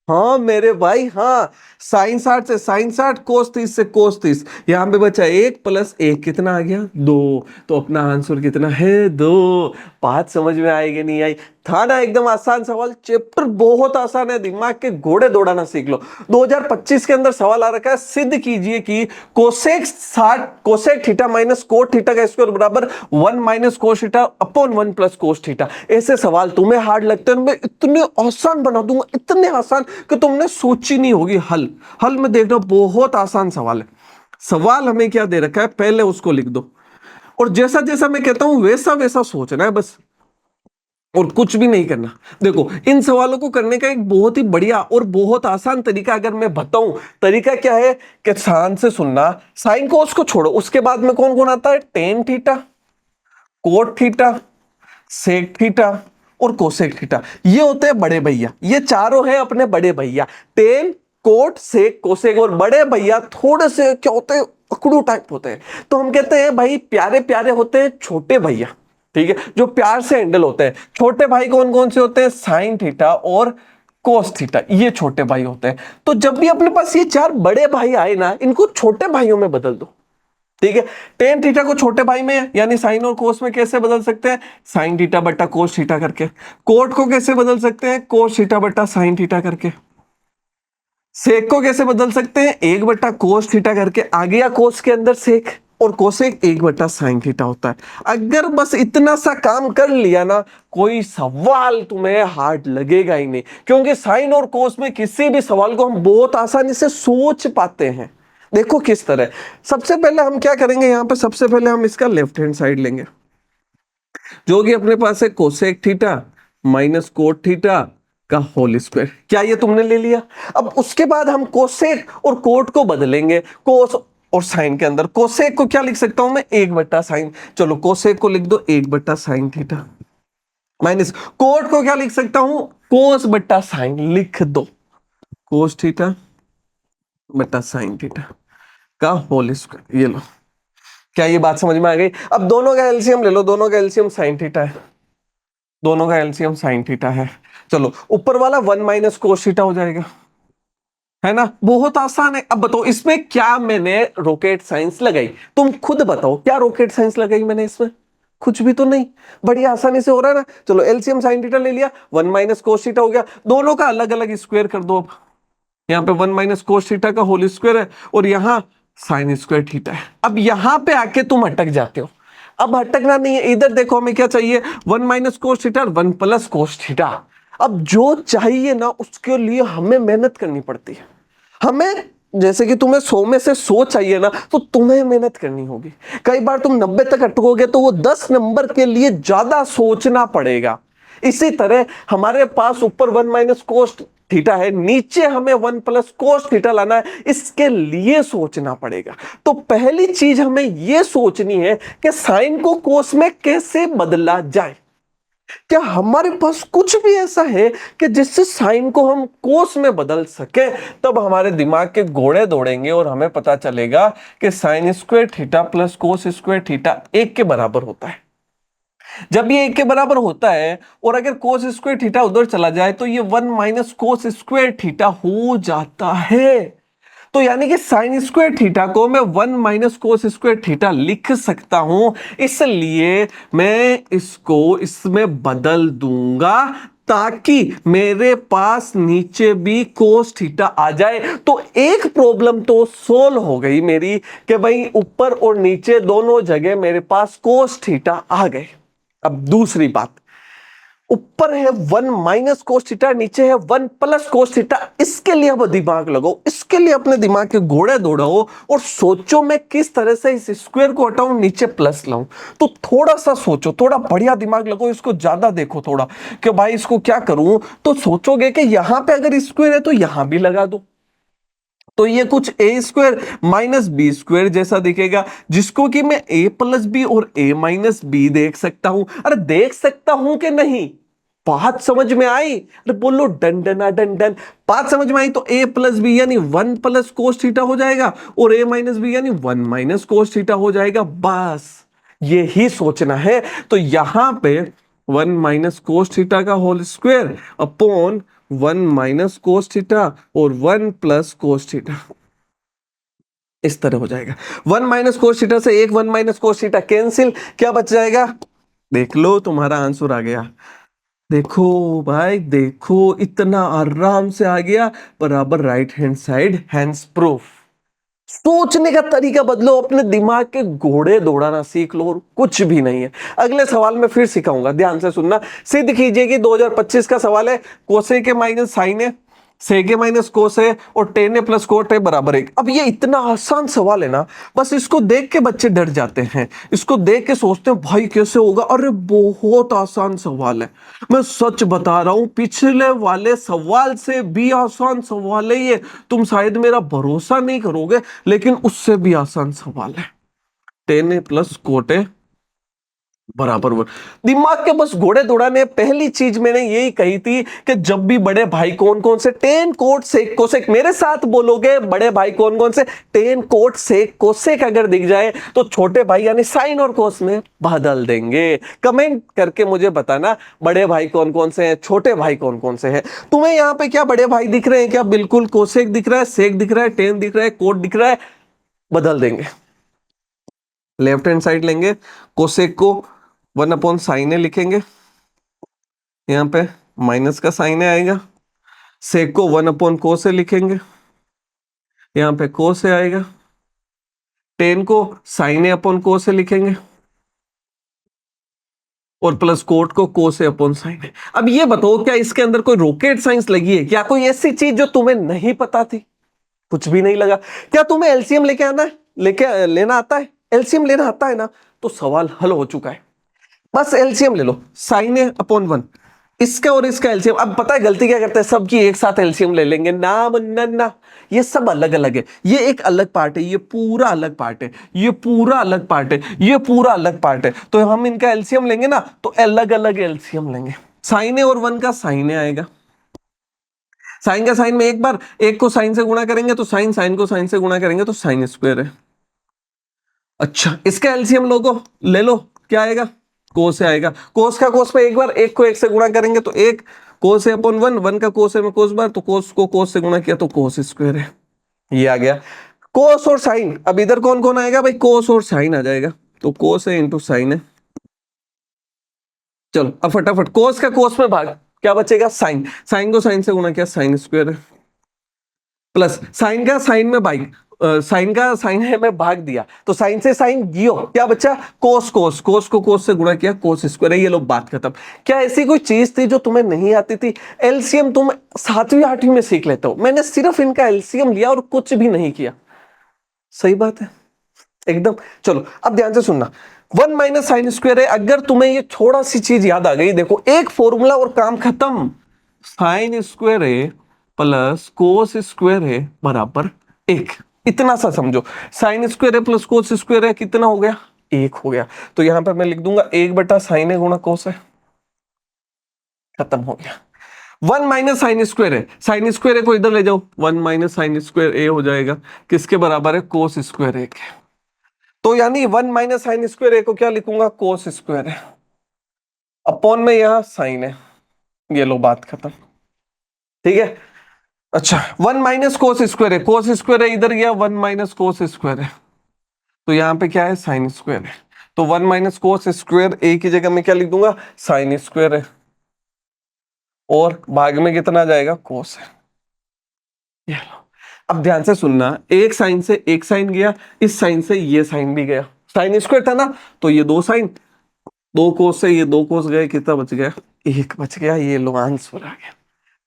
हाँ मेरे भाई, हाँ, साइन 60 से साइन 60, कोस 30 से कोस 30, यहां पे बचा 1 + 1 कितना आ गया, 2। तो अपना आंसर कितना है, 2। बात समझ में आएगी नहीं आई, था ना एकदम आसान सवाल। चैप्टर बहुत आसान है, दिमाग के घोड़े दौड़ाना सीख लो। 2025 के अंदर सवाल आ रखा है, सिद्ध कीजिए कि cosec 60 cosec theta minus cot theta का स्क्वायर बराबर 1 - cos theta upon 1 + cos theta. ऐसे सवाल तुम्हें हार्ड लगते हैं, मैं इतने आसान बना दूंगा, इतने आसान कि तुमने सोची नहीं होगी। हल में देखना, बहुत आसान सवाल है। सवाल हमें क्या दे रखा है, पहले उसको लिख दो, और जैसा जैसा मैं कहता हूं वैसा वैसा सोचना है बस, और कुछ भी नहीं करना। देखो इन सवालों को करने का एक बहुत ही बढ़िया और बहुत आसान तरीका अगर मैं बताऊं, तरीका क्या है कि ध्यान से सुनना। साइन कोस को छोड़ो, उसके बाद में कौन कौन आता है, tan theta, cot theta, sec theta और कोसेक थीटा। ये होते हैं बड़े भैया, ये चारों हैं अपने बड़े भैया, टेन कोट सेक कोसेक। और बड़े भैया थोड़े से क्या होते हैं, अकड़ू टाइप होते हैं, तो हम कहते हैं भाई प्यारे प्यारे होते हैं छोटे भैया, ठीक है, जो प्यार से हैंडल होते हैं। छोटे भाई कौन कौन से होते हैं, साइन थीटा और कोस थीटा, ये छोटे भाई होते हैं। तो जब भी अपने पास ये चार बड़े भाई आए ना, इनको छोटे भाइयों में बदल दो, ठीक है। टेन थीटा को छोटे भाई में यानी साइन और कोस में कैसे बदल सकते हैं, साइन थीटा बटा कोस थीटा करके। कोट को कैसे बदल सकते हैं, कोस थीटा बटा साइन थीटा करके। सेक को कैसे बदल सकते हैं, 1/कोस थीटा करके। आ गया कोस के अंदर सेक, और कोसेक 1/साइन थीटा होता है। अगर बस इतना सा काम कर लिया ना, कोई सवाल तुम्हें हार्ड लगेगा ही नहीं, क्योंकि साइन और कोस में किसी भी सवाल को हम बहुत आसानी से सोच पाते हैं। देखो किस तरह, सबसे पहले हम क्या करेंगे, यहां पे सबसे पहले हम इसका लेफ्ट हैंड साइड लेंगे, जो कि अपने पास है cosec theta minus cot theta का होल स्क्वायर। क्या ये तुमने ले लिया। अब उसके बाद हम कोसेक और कोट को बदलेंगे, कोस और साइन के अंदर कोसेक को क्या लिख सकता हूं मैं, 1/sin। चलो कोसेक को लिख दो 1/sin थीटा, माइनस कोट को क्या लिख सकता हूं, cos/sin लिख दो, cos थीटा बटा sin थीटा का होल स्क्वायर। ये लो, क्या ये बात समझ में आ गई? अब दोनों का एलसीएम ले लो, दोनों का एलसीएम sin थीटा है, दोनों का एलसीएम sin थीटा है। चलो ऊपर वाला 1 - cos थीटा हो जाएगा, है ना, बहुत आसान है। अब बताओ इसमें क्या मैंने रॉकेट साइंस लगाई, तुम खुद बताओ क्या रॉकेट साइंस लगाई मैंने इसमें, कुछ भी तो नहीं, बड़ी आसानी से हो रहा है ना। चलो एलसीएम sin थीटा ले लिया, 1 - cos थीटा हो गया, दोनों का अलग अलग स्क्वायर कर दो। अब यहाँ पे 1 - cos थीटा का होल स्क्वायर है और यहाँ साइन स्क्वायर थीटा है। अब यहां पे आके तुम अटक जाते हो, अब अटकना नहीं है, इधर देखो हमें क्या चाहिए, 1 - cos थीटा और 1 + cos थीटा। अब जो चाहिए ना उसके लिए हमें मेहनत करनी पड़ती है, हमें जैसे कि तुम्हें 100 में से 100 चाहिए ना, तो तुम्हें मेहनत करनी होगी। कई बार तुम 90 तक अटकोगे तो वो 10 नंबर के लिए ज्यादा सोचना पड़ेगा। इसी तरह हमारे पास ऊपर 1 - cos थीटा है, नीचे हमें 1 + cos थीटा लाना है, इसके लिए सोचना पड़ेगा। तो पहली चीज हमें यह सोचनी है कि साइन को कोस में कैसे बदला जाए। क्या हमारे पास कुछ भी ऐसा है कि जिससे साइन को हम कोस में बदल सके? तब हमारे दिमाग के घोड़े दौड़ेंगे और हमें पता चलेगा कि sign square theta plus cos square theta 1 के बराबर होता है। जब ये 1 के बराबर होता है और अगर कोस स्क्वायर थीटा उधर चला जाए तो ये 1 - cos स्क्वायर थीटा हो जाता है। तो यानी कि साइन स्क्वायर थीटा को मैं 1 - cos स्क्वायर थीटा लिख सकता हूं, इसलिए मैं इसको इसमें बदल दूंगा ताकि मेरे पास नीचे भी कोस थीटा आ जाए। तो एक प्रॉब्लम तो सोल्व हो गई मेरी कि भाई ऊपर और नीचे दोनों जगह मेरे पास कोस थीटा आ गए। अब दूसरी बात, ऊपर है 1 - cos थीटा, नीचे है 1 + cos थीटा, इसके लिए अब दिमाग लगाओ, इसके लिए अपने दिमाग के घोड़े दौड़ाओ और सोचो मैं किस तरह से इस स्क्वायर को हटाऊं, नीचे प्लस लाऊं। तो थोड़ा सा सोचो, थोड़ा बढ़िया दिमाग लगाओ, इसको ज्यादा देखो थोड़ा कि भाई इसको क्या करूं। तो सोचोगे कि यहां पे अगर स्क्वायर है तो यहां भी लगा दो, तो ये कुछ a² - b² जैसा दिखेगा, जिसको कि मैं a + b और a - b देख सकता हूं। अरे देख सकता हूं कि नहीं, बात समझ में आई? अरे बोलो डन डन डन डन। बात समझ में आई तो a + b यानी 1 + cos थीटा हो जाएगा और a - b यानी 1 - cos थीटा हो जाएगा। बस ये ही सोचना है। तो यहां पे 1 - cos थीटा का whole square upon 1 - cos theta और 1 + cos थीटा, इस तरह हो जाएगा। 1 - cos थीटा से एक 1 - cos थीटा कैंसिल, क्या बच जाएगा? देख लो तुम्हारा आंसर आ गया। देखो भाई देखो, इतना आराम से आ गया, बराबर right hand side, hands proof. सोचने का तरीका बदलो, अपने दिमाग के घोड़े दौड़ाना सीख लो और कुछ भी नहीं है। अगले सवाल में फिर सिखाऊंगा, ध्यान से सुनना। सिद्ध कीजिए कि 2025 का सवाल है, कोसेक माइनस साइन है, सेक माइनस कोस है और टेन ए प्लस कोट है बराबर 1। अब ये इतना आसान सवाल है ना, बस इसको देख के बच्चे डर जाते हैं, इसको देख के सोचते हैं भाई कैसे होगा। अरे बहुत आसान सवाल है, मैं सच बता रहा हूं, पिछले वाले सवाल से भी आसान सवाल है ये। तुम शायद मेरा भरोसा नहीं करोगे लेकिन उससे भी आसान सवाल है। टेन ए प्लस कोट है बराबर वन। दिमाग के बस घोड़े दौड़ाने। पहली चीज मैंने यही कही थी कि जब भी बड़े भाई कौन कौन से, टेन कोट सेक कोसेक, मेरे साथ बोलोगे बड़े भाई कौन कौन से, टेन कोट सेक कोसेक अगर दिख जाए तो छोटे भाई यानी साइन और कोस में बदल देंगे। कमेंट करके मुझे बताना बड़े भाई कौन कौन से हैं, छोटे भाई कौन कौन से हैं। तुम्हें यहां पे क्या बड़े भाई दिख रहे हैं क्या? बिल्कुल, कोसेक दिख रहा है, सेक दिख रहा है, टेन दिख रहा है, कोट दिख रहा है, बदल देंगे। लेफ्ट हैंड साइड लेंगे, कोसेक को 1/sin लिखेंगे, यहां पे माइनस का साइन आएगा, सेक को 1/cos लिखेंगे, यहां पे cos आएगा, टेन को sin/cos लिखेंगे और प्लस कोट को cos/sin। अब ये बताओ क्या इसके अंदर कोई रॉकेट साइंस लगी है क्या? कोई ऐसी चीज जो तुम्हें नहीं पता थी? कुछ भी नहीं लगा। क्या तुम्हें एलसीएम लेके आना है, लेके लेना आता है? एलसीएम लेना आता है ना, तो सवाल हल हो चुका है। बस एलसीएम ले लो, sin/1 इसका और इसका एलसीएम, अब पता है गलती क्या करते हैं, सबकी एक साथ एलसीएम ले लेंगे ना ना ना, ये सब अलग अलग है, ये एक अलग पार्ट है, ये पूरा अलग पार्ट है, ये पूरा अलग पार्ट है, ये पूरा अलग पार्ट है, तो हम इनका एलसीएम लेंगे ना तो अलग अलग एलसीएम लेंगे। साइन ए और 1 का साइन ए आएगा, साइन का साइन में एक बार एक को साइन से गुणा करेंगे तो साइन, साइन को साइन से गुणा करेंगे तो साइन स्क्वायर है। अच्छा इसका एलसीएम लोगो ले लो, क्या आएगा, कोस से आएगा, कोस का कोस पे एक बार एक को एक से गुणा करेंगे तो एक, कोस है अपॉन 1, 1 का कोस है में कोस बार, तो कोस को कोस से गुणा किया तो कोस स्क्वायर है, ये आ गया। कोस और साइन, अब इधर कौन कौन आएगा भाई, कोस और साइन आ जाएगा, तो कोस है इंटू साइन है। चलो अब फटाफट कोस का कोस में भाग, क्या बचेगा, साइन, साइन को साइन से गुणा किया साइन स्क्वायर है, प्लस साइन का साइन में भाग, साइन का साइन है मैं भाग दिया तो साइन से साइन गियो, क्या बच्चा, कोस, कोस, कोस को कोस से गुणा किया कोस स्क्वायर है। ये लो बात खत्म। क्या ऐसी कोई चीज थी जो तुम्हें नहीं आती थी, एलसीएम तुम 7वीं 8वीं में सीख लेते हो, मैंने सिर्फ इनका एलसीएम लिया और कुछ भी नहीं किया, सही बात है एकदम। चलो अब ध्यान से सुनना, 1 माइनस साइन स्क्वायर है, अगर तुम्हें ये थोड़ा सी चीज याद आ गई, देखो एक फॉर्मूला और काम खत्म, साइन स्क्वायर है प्लस कोस स्क्वायर है बराबर 1, इतना सा समझो, साइन स्क्वायर है प्लस कोस स्क्वायर है कितना हो गया, 1 हो गया, तो यहां पर मैं लिख दूंगा 1 बटा साइन है गुणा कोस है, खत्म हो गया। 1 माइनस साइन स्क्वायर है, साइन स्क्वायर है को इधर ले जाओ, 1 माइनस साइन स्क्वायर ए हो जाएगा, किसके बराबर है, कोस स्क्वायर ए के, तो यानी 1 माइनस साइन स्क्वायर ए को क्या लिखूंगा, कोस स्क्वायर है, अपॉन में यहां साइन है, ये लो बात खत्म, ठीक है। अच्छा 1 माइनस कोस स्क्वायर है, कोस स्क्वायर है इधर गया, 1 माइनस कोस स्क्वायर है, तो यहां पे क्या है, साइन स्क्वायर है, तो 1 माइनस कोस स्क्वायर ए की जगह में क्या लिख दूंगा, साइन स्क्वायर है, और भाग में कितना जाएगा, कोस है, ये लो। अब ध्यान से सुनना, एक साइन से एक साइन गया, इस साइन से ये साइन भी गया, साइन स्क्वायर था ना, तो ये दो साइन, दो कोस से ये दो कोस गए, कितना बच गया, एक बच गया, ये लो आंसर आ गया।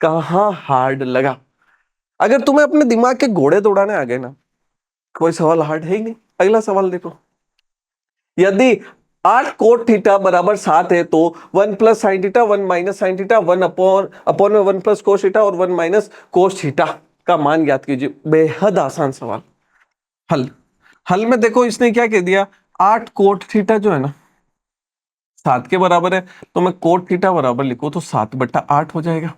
कहां हार्ड लगा, अगर तुम्हें अपने दिमाग के घोड़े दौड़ाने आ गए ना, कोई सवाल हार्ड है ही नहीं। अगला सवाल देखो, यदि 8 कोट थीटा बराबर 7 है तो 1 plus sine theta 1 minus sine theta 1 upon में 1 प्लस कोस थीटा और 1 माइनस कोस थीटा का मान ज्ञात कीजिए। बेहद आसान सवाल। हल, हल में देखो इसने क्या कह दिया, 8 कोट थीटा जो है ना 7 के बराबर है, तो मैं कोट थीटा बराबर लिखूं तो 7 बटा 8 हो जाएगा।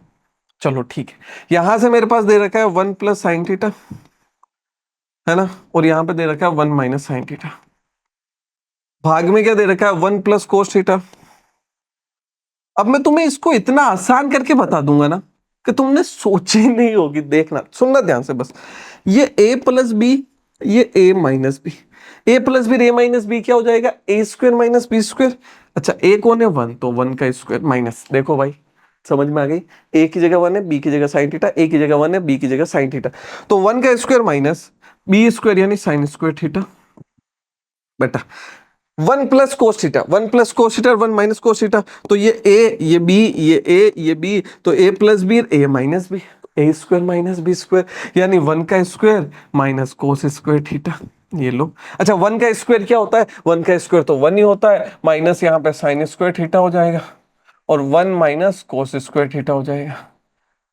चलो ठीक है, यहां से मेरे पास दे रखा है 1 प्लस साइन थीटा है ना, और यहां पे दे रखा है 1 माइनस साइन थीटा, भाग में क्या दे रखा है 1 प्लस कोस थीटा। अब मैं तुम्हें इसको इतना आसान करके बता दूंगा ना कि तुमने सोची नहीं होगी, देखना सुनना ध्यान से बस, ये a प्लस बी, ये a minus b, a plus b, a minus b क्या हो जाएगा, a square minus b square. अच्छा a कौन है, 1, तो 1 का स्क्वायर माइनस, देखो भाई समझ में आ गई, a की जगह 1 है, b की जगह साइन थीटा, a की जगह 1 है, b की जगह साइन थीटा, तो 1 का स्क्वायर माइनस बी स्क्वायर यानी साइन स्क्वायर थीटा बेटा 1 plus cos theta, 1 plus cos theta 1 minus cos theta, तो ये a ये b ये a ये b, तो a plus b a minus b, a square minus b square यानी 1 का square minus cos square theta, ये लो। अच्छा 1 का स्क्वायर क्या होता है, 1 का स्क्वायर तो 1 ही होता है, माइनस यहाँ पे साइन स्क्वायर थीटा हो जाएगा और 1 माइनस कोस स्क्वायर थीटा हो जाएगा।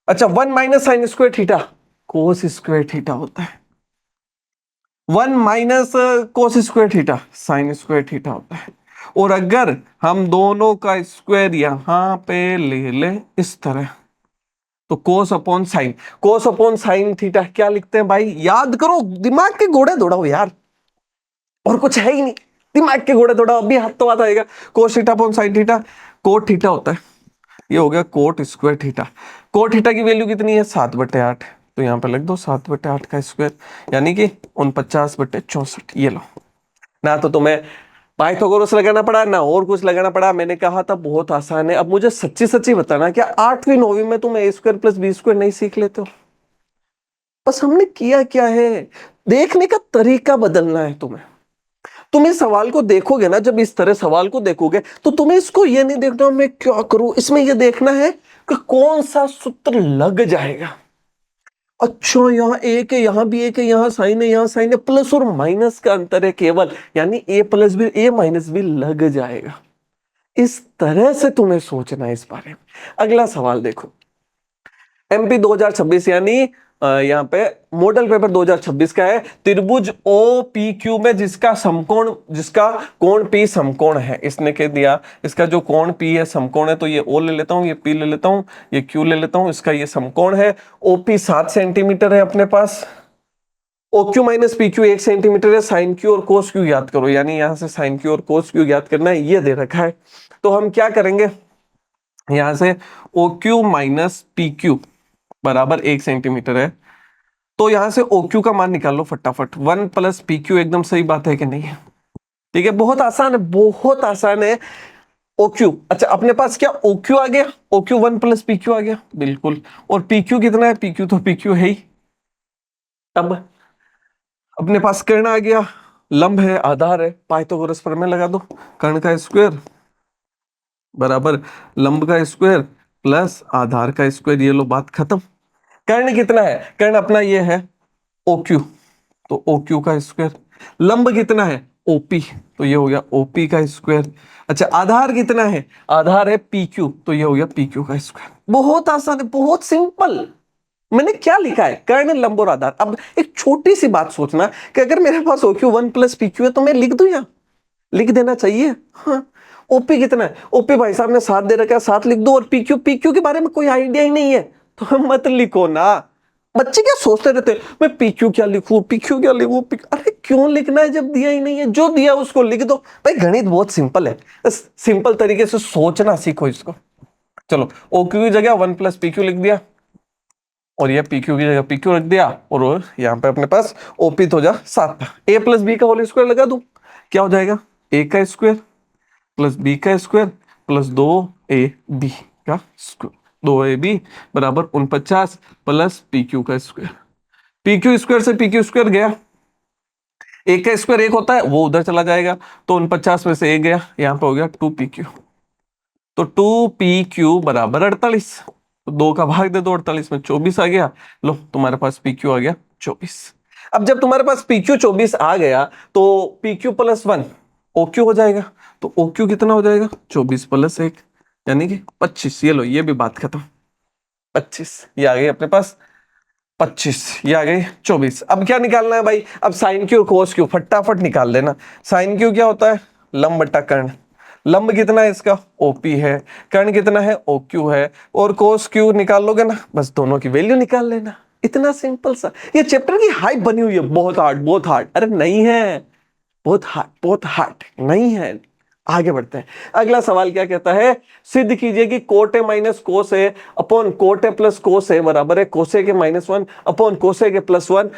अच्छा 1 minus sine square theta cos square theta होता है, 1 minus cos square theta sine square theta होता है, और अगर हम दोनों का स्क्वायर यहां पे ले ले इस तरह तो कोस अपॉन साइन, कोस अपॉन साइन थीटा क्या लिखते हैं भाई, याद करो, दिमाग के घोड़े दौड़ाओ यार, और कुछ है ही नहीं, दिमाग के घोड़े दौड़ाओ, अभी हाथ तो आता आएगा, cos theta upon sine theta, cot theta होता है, ये हो गया coat square theta, cot theta की वैल्यू कितनी है 7/8, तो यहाँ पे लिख दो 7/8 का स्क्वायर यानी कि 49/64, ये लो। ना तो तुम्हें पाइथागोरस लगाना पड़ा ना और कुछ लगाना पड़ा, मैंने कहा था बहुत आसान है। अब मुझे सच्ची सच्ची बताना, क्या 8वीं 9वीं में तुम a square plus b square नहीं सीख लेते हो? बस हमने किया क्या है, देखने का तरीका बदलना है तुम्हें। तुम इस सवाल को देखोगे ना, जब इस तरह सवाल को देखोगे तो तुम्हें इसको ये नहीं देखना मैं क्या करूं, इसमें ये देखना है कि कौन सा सूत्र लग जाएगा। अच्छा यहाँ एक है, यहाँ भी एक है, यहाँ साइन है, यहाँ साइन है, प्लस और माइनस का अंतर है केवल, यानी a प्लस भी a माइनस भी लग जाएगा। इस तरह से तुम्हें सोचना है इस बारे में। अगला सवाल देखो, एमपी 2026 यानी यहाँ पे मॉडल पेपर 2026 का है। त्रिभुज ओ पी क्यू में जिसका समकोण, जिसका कोण पी समकोण है, इसने कह दिया इसका जो कोण पी है समकोण है, तो ये ओ ले लेता हूं, ये पी ले लेता हूं, ये क्यू ले लेता हूं, इसका ये समकोण है। ओपी 7 सेंटीमीटर है अपने पास, O Q minus P Q 1 centimetre है। साइन क्यू और कोस क्यू याद करो, यानी यहां से साइन क्यू और कोस क्यू याद करना है, ये दे रखा है। तो हम क्या करेंगे, यहां से O Q minus P Q बराबर 1 सेंटीमीटर है, तो यहां से OQ का मान निकाल लो फटाफट। 1 प्लस PQ, एकदम सही बात है कि नहीं है? ठीक है, बहुत आसान है, बहुत आसान है। OQ, अच्छा अपने पास क्या OQ आ गया, OQ 1 प्लस PQ आ गया, बिल्कुल। और PQ कितना है, PQ तो PQ है ही। अब अपने पास कर्ण आ गया, लंब है, आधार है, पाइथागोरस प्रमेय लगा दो। कर्ण का स्क्वायर बराबर लंब का स्क्वायर प्लस आधार का स्क्वायर, ये लो बात खत्म। कर्ण कितना है, कर्ण अपना ये है OQ, तो OQ का स्क्वायर। लंब कितना है OP, तो ये हो गया OP का स्क्वायर। अच्छा आधार कितना है, आधार है PQ, तो ये हो गया PQ का स्क्वायर। बहुत आसान है, बहुत सिंपल। मैंने क्या लिखा है, कर्ण लंब और आधार। अब एक छोटी सी बात सोचना कि अगर मेरे पास OQ 1 प्लस PQ है तो मैं लिख दूं, या लिख देना चाहिए। हाँ, ओपी कितना है, ओपी भाई साहब ने 7 दे रखा है, 7 लिख दो। और पीक्यू, पीक्यू के बारे में कोई आइडिया ही नहीं है तो मत लिखो ना। बच्चे क्या सोचते रहते हैं, मैं पीक्यू क्या लिखूं, पीक्यू क्या लिखूं, अरे क्यों लिखना है जब दिया ही नहीं है, जो दिया उसको लिख दो। भाई गणित बहुत सिंपल है, सिंपल तरीके से सोचना सीखो इसको। चलो ओक्यू की जगह 1 प्लस पीक्यू लिख दिया, और ये पीक्यू की जगह पीक्यू रख दिया, और यहाँ पे अपने पास ओपी तो जा 7 था। ए प्लस बी का होल स्क्वायर लगा दूं, क्या हो जाएगा, ए का स्क्वायर प्लस बी का स्क्वायर प्लस 2ab का स्क्वायर, 2ab बराबर 49 प्लस पी क्यू का स्क्वायर। पी क्यू स्क्वायर से पी क्यू स्क्वायर गया, एक का स्क्वायर एक होता है, वो उधर चला जाएगा, तो 49 में से एक गया, यहां पे हो गया 2pq। तो 2pq बराबर 48, तो 2 का भाग दे दो, 48 में 24 आ गया। लो तुम्हारे पास pq आ गया 24। अब जब तुम्हारे पास pq 24 आ गया तो pq प्लस 1 OQ हो जाएगा, तो OQ कितना हो जाएगा, 24 प्लस 1 यानी कि 25। ये लो ये भी बात खत्म, 25 ये आ गई अपने पास, 25 ये आ गई 24। अब क्या निकालना है भाई, अब साइन क्यू कोस क्यू फटाफट निकाल लेना। साइन क्यू क्या होता है, लंब बटा कर्ण। लंब कितना है इसका, ओपी है, कर्ण कितना है OQ है, और कोस क्यू निकाल लोगे ना, बस दोनों की वैल्यू निकाल लेना। इतना सिंपल सा। ये चैप्टर की हाइप बनी हुई है, बहुत हार्ड बहुत हार्ड, अरे नहीं है, बहुत हार्ड नहीं है। आगे बढ़ते हैं, अगला सवाल क्या कहता है, सिद्ध कीजिए कि cot A minus cos A upon cot A plus cos A बराबर है कोसे के -1 अपॉन कोसे के +1।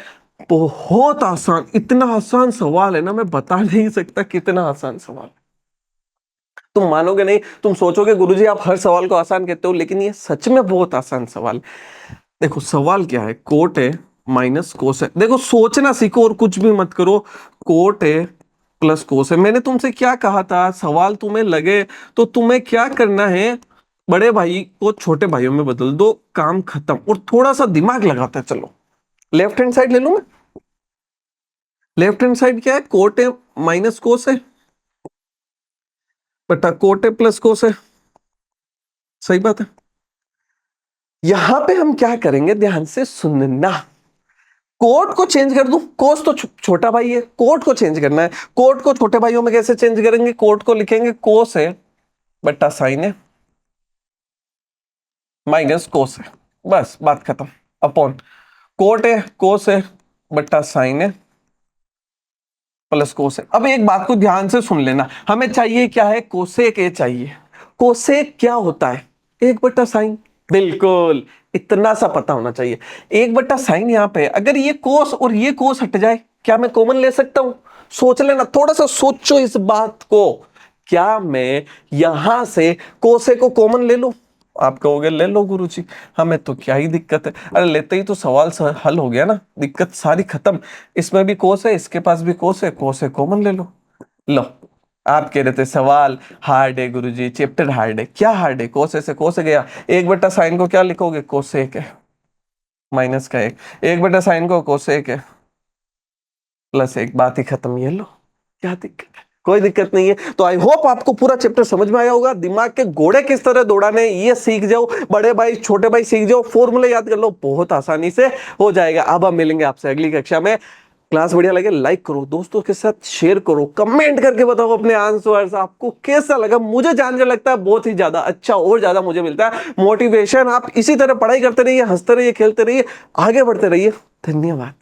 बहुत आसान, इतना आसान सवाल है ना, मैं बता नहीं सकता कितना आसान सवाल। तुम मानोगे नहीं, तुम सोचोगे गुरुजी आप हर सवाल को आसान कहते हो, लेकिन ये सच में बहुत आसान सवाल। देखो सवाल क्या है, कोट ए माइनस कोस ए। देखो सोचना सीखो और कुछ भी मत करो। कोट ए प्लस कोस ए, मैंने तुमसे क्या कहा था, सवाल तुम्हें लगे तो तुम्हें क्या करना है, बड़े भाई को छोटे भाइयों में बदल दो, काम खत्म। और थोड़ा सा दिमाग लगाते हैं, चलो लेफ्ट हैंड साइड ले लूं मैं। लेफ्ट हैंड साइड क्या है, कोट ए माइनस कोस ए बटा कोट ए प्लस कोस ए, सही बात है। यहां पे हम क्या करेंगे, ध्यान से सुनना। कोट को चेंज कर दूं, कोस तो छोटा भाई है, कोट को चेंज करना है। कोट को छोटे भाइयों में कैसे चेंज करेंगे, कोट को लिखेंगे कोस है बट्टा साइन है माइनस कोस है, बस बात खत्म। अपॉन कोट है कोस है बट्टा साइन है प्लस कोस है। अब एक बात को ध्यान से सुन लेना, हमें चाहिए क्या है, कोसेक ए चाहिए। कोसेक क्या होता है, 1/sin। बिल्कुल, इतना सा पता होना चाहिए। 1/sin यहां पे, अगर ये कोस और ये कोस हट जाए, क्या मैं कॉमन ले सकता हूं, सोच लेना, थोड़ा सा सोचो इस बात को। क्या मैं यहां से कोसे को कॉमन ले लूं, आप कहोगे ले लो गुरुजी, हमें तो क्या ही दिक्कत है। अरे लेते ही तो सवाल हल हो गया ना, दिक्कत सारी खत्म। इसमें भी कोस है, इसके पास भी कोस है कॉमन ले लो। लो, आप कह रहे थे सवाल हार्ड है गुरुजी, चैप्टर हार्ड है, क्या हार्ड है, कोस से कोस गया। 1/sin को क्या लिखोगे, कोसेक है माइनस का 1, 1/sin को कोसेक है प्लस 1, बात ही खत्म। ये लो, क्या दिक्कत है, कोई दिक्कत नहीं है। तो आई होप आपको पूरा चैप्टर समझ में आया होगा। दिमाग के घोड़े किस तरह दौड़ाने ये सीख जाओ, बड़े भाई छोटे भाई सीख जाओ, फॉर्मूले याद कर लो, बहुत आसानी से हो जाएगा। अब हम मिलेंगे आपसे अगली कक्षा में। क्लास बढ़िया लगे लाइक करो, दोस्तों के साथ शेयर करो, कमेंट करके बताओ अपने आंसर्स आपको कैसा लगा। मुझे जानने लगता है बहुत ही ज्यादा अच्छा, और ज्यादा मुझे मिलता है मोटिवेशन। आप इसी तरह पढ़ाई करते रहिए, हंसते रहिए, खेलते रहिए, आगे बढ़ते रहिए। धन्यवाद।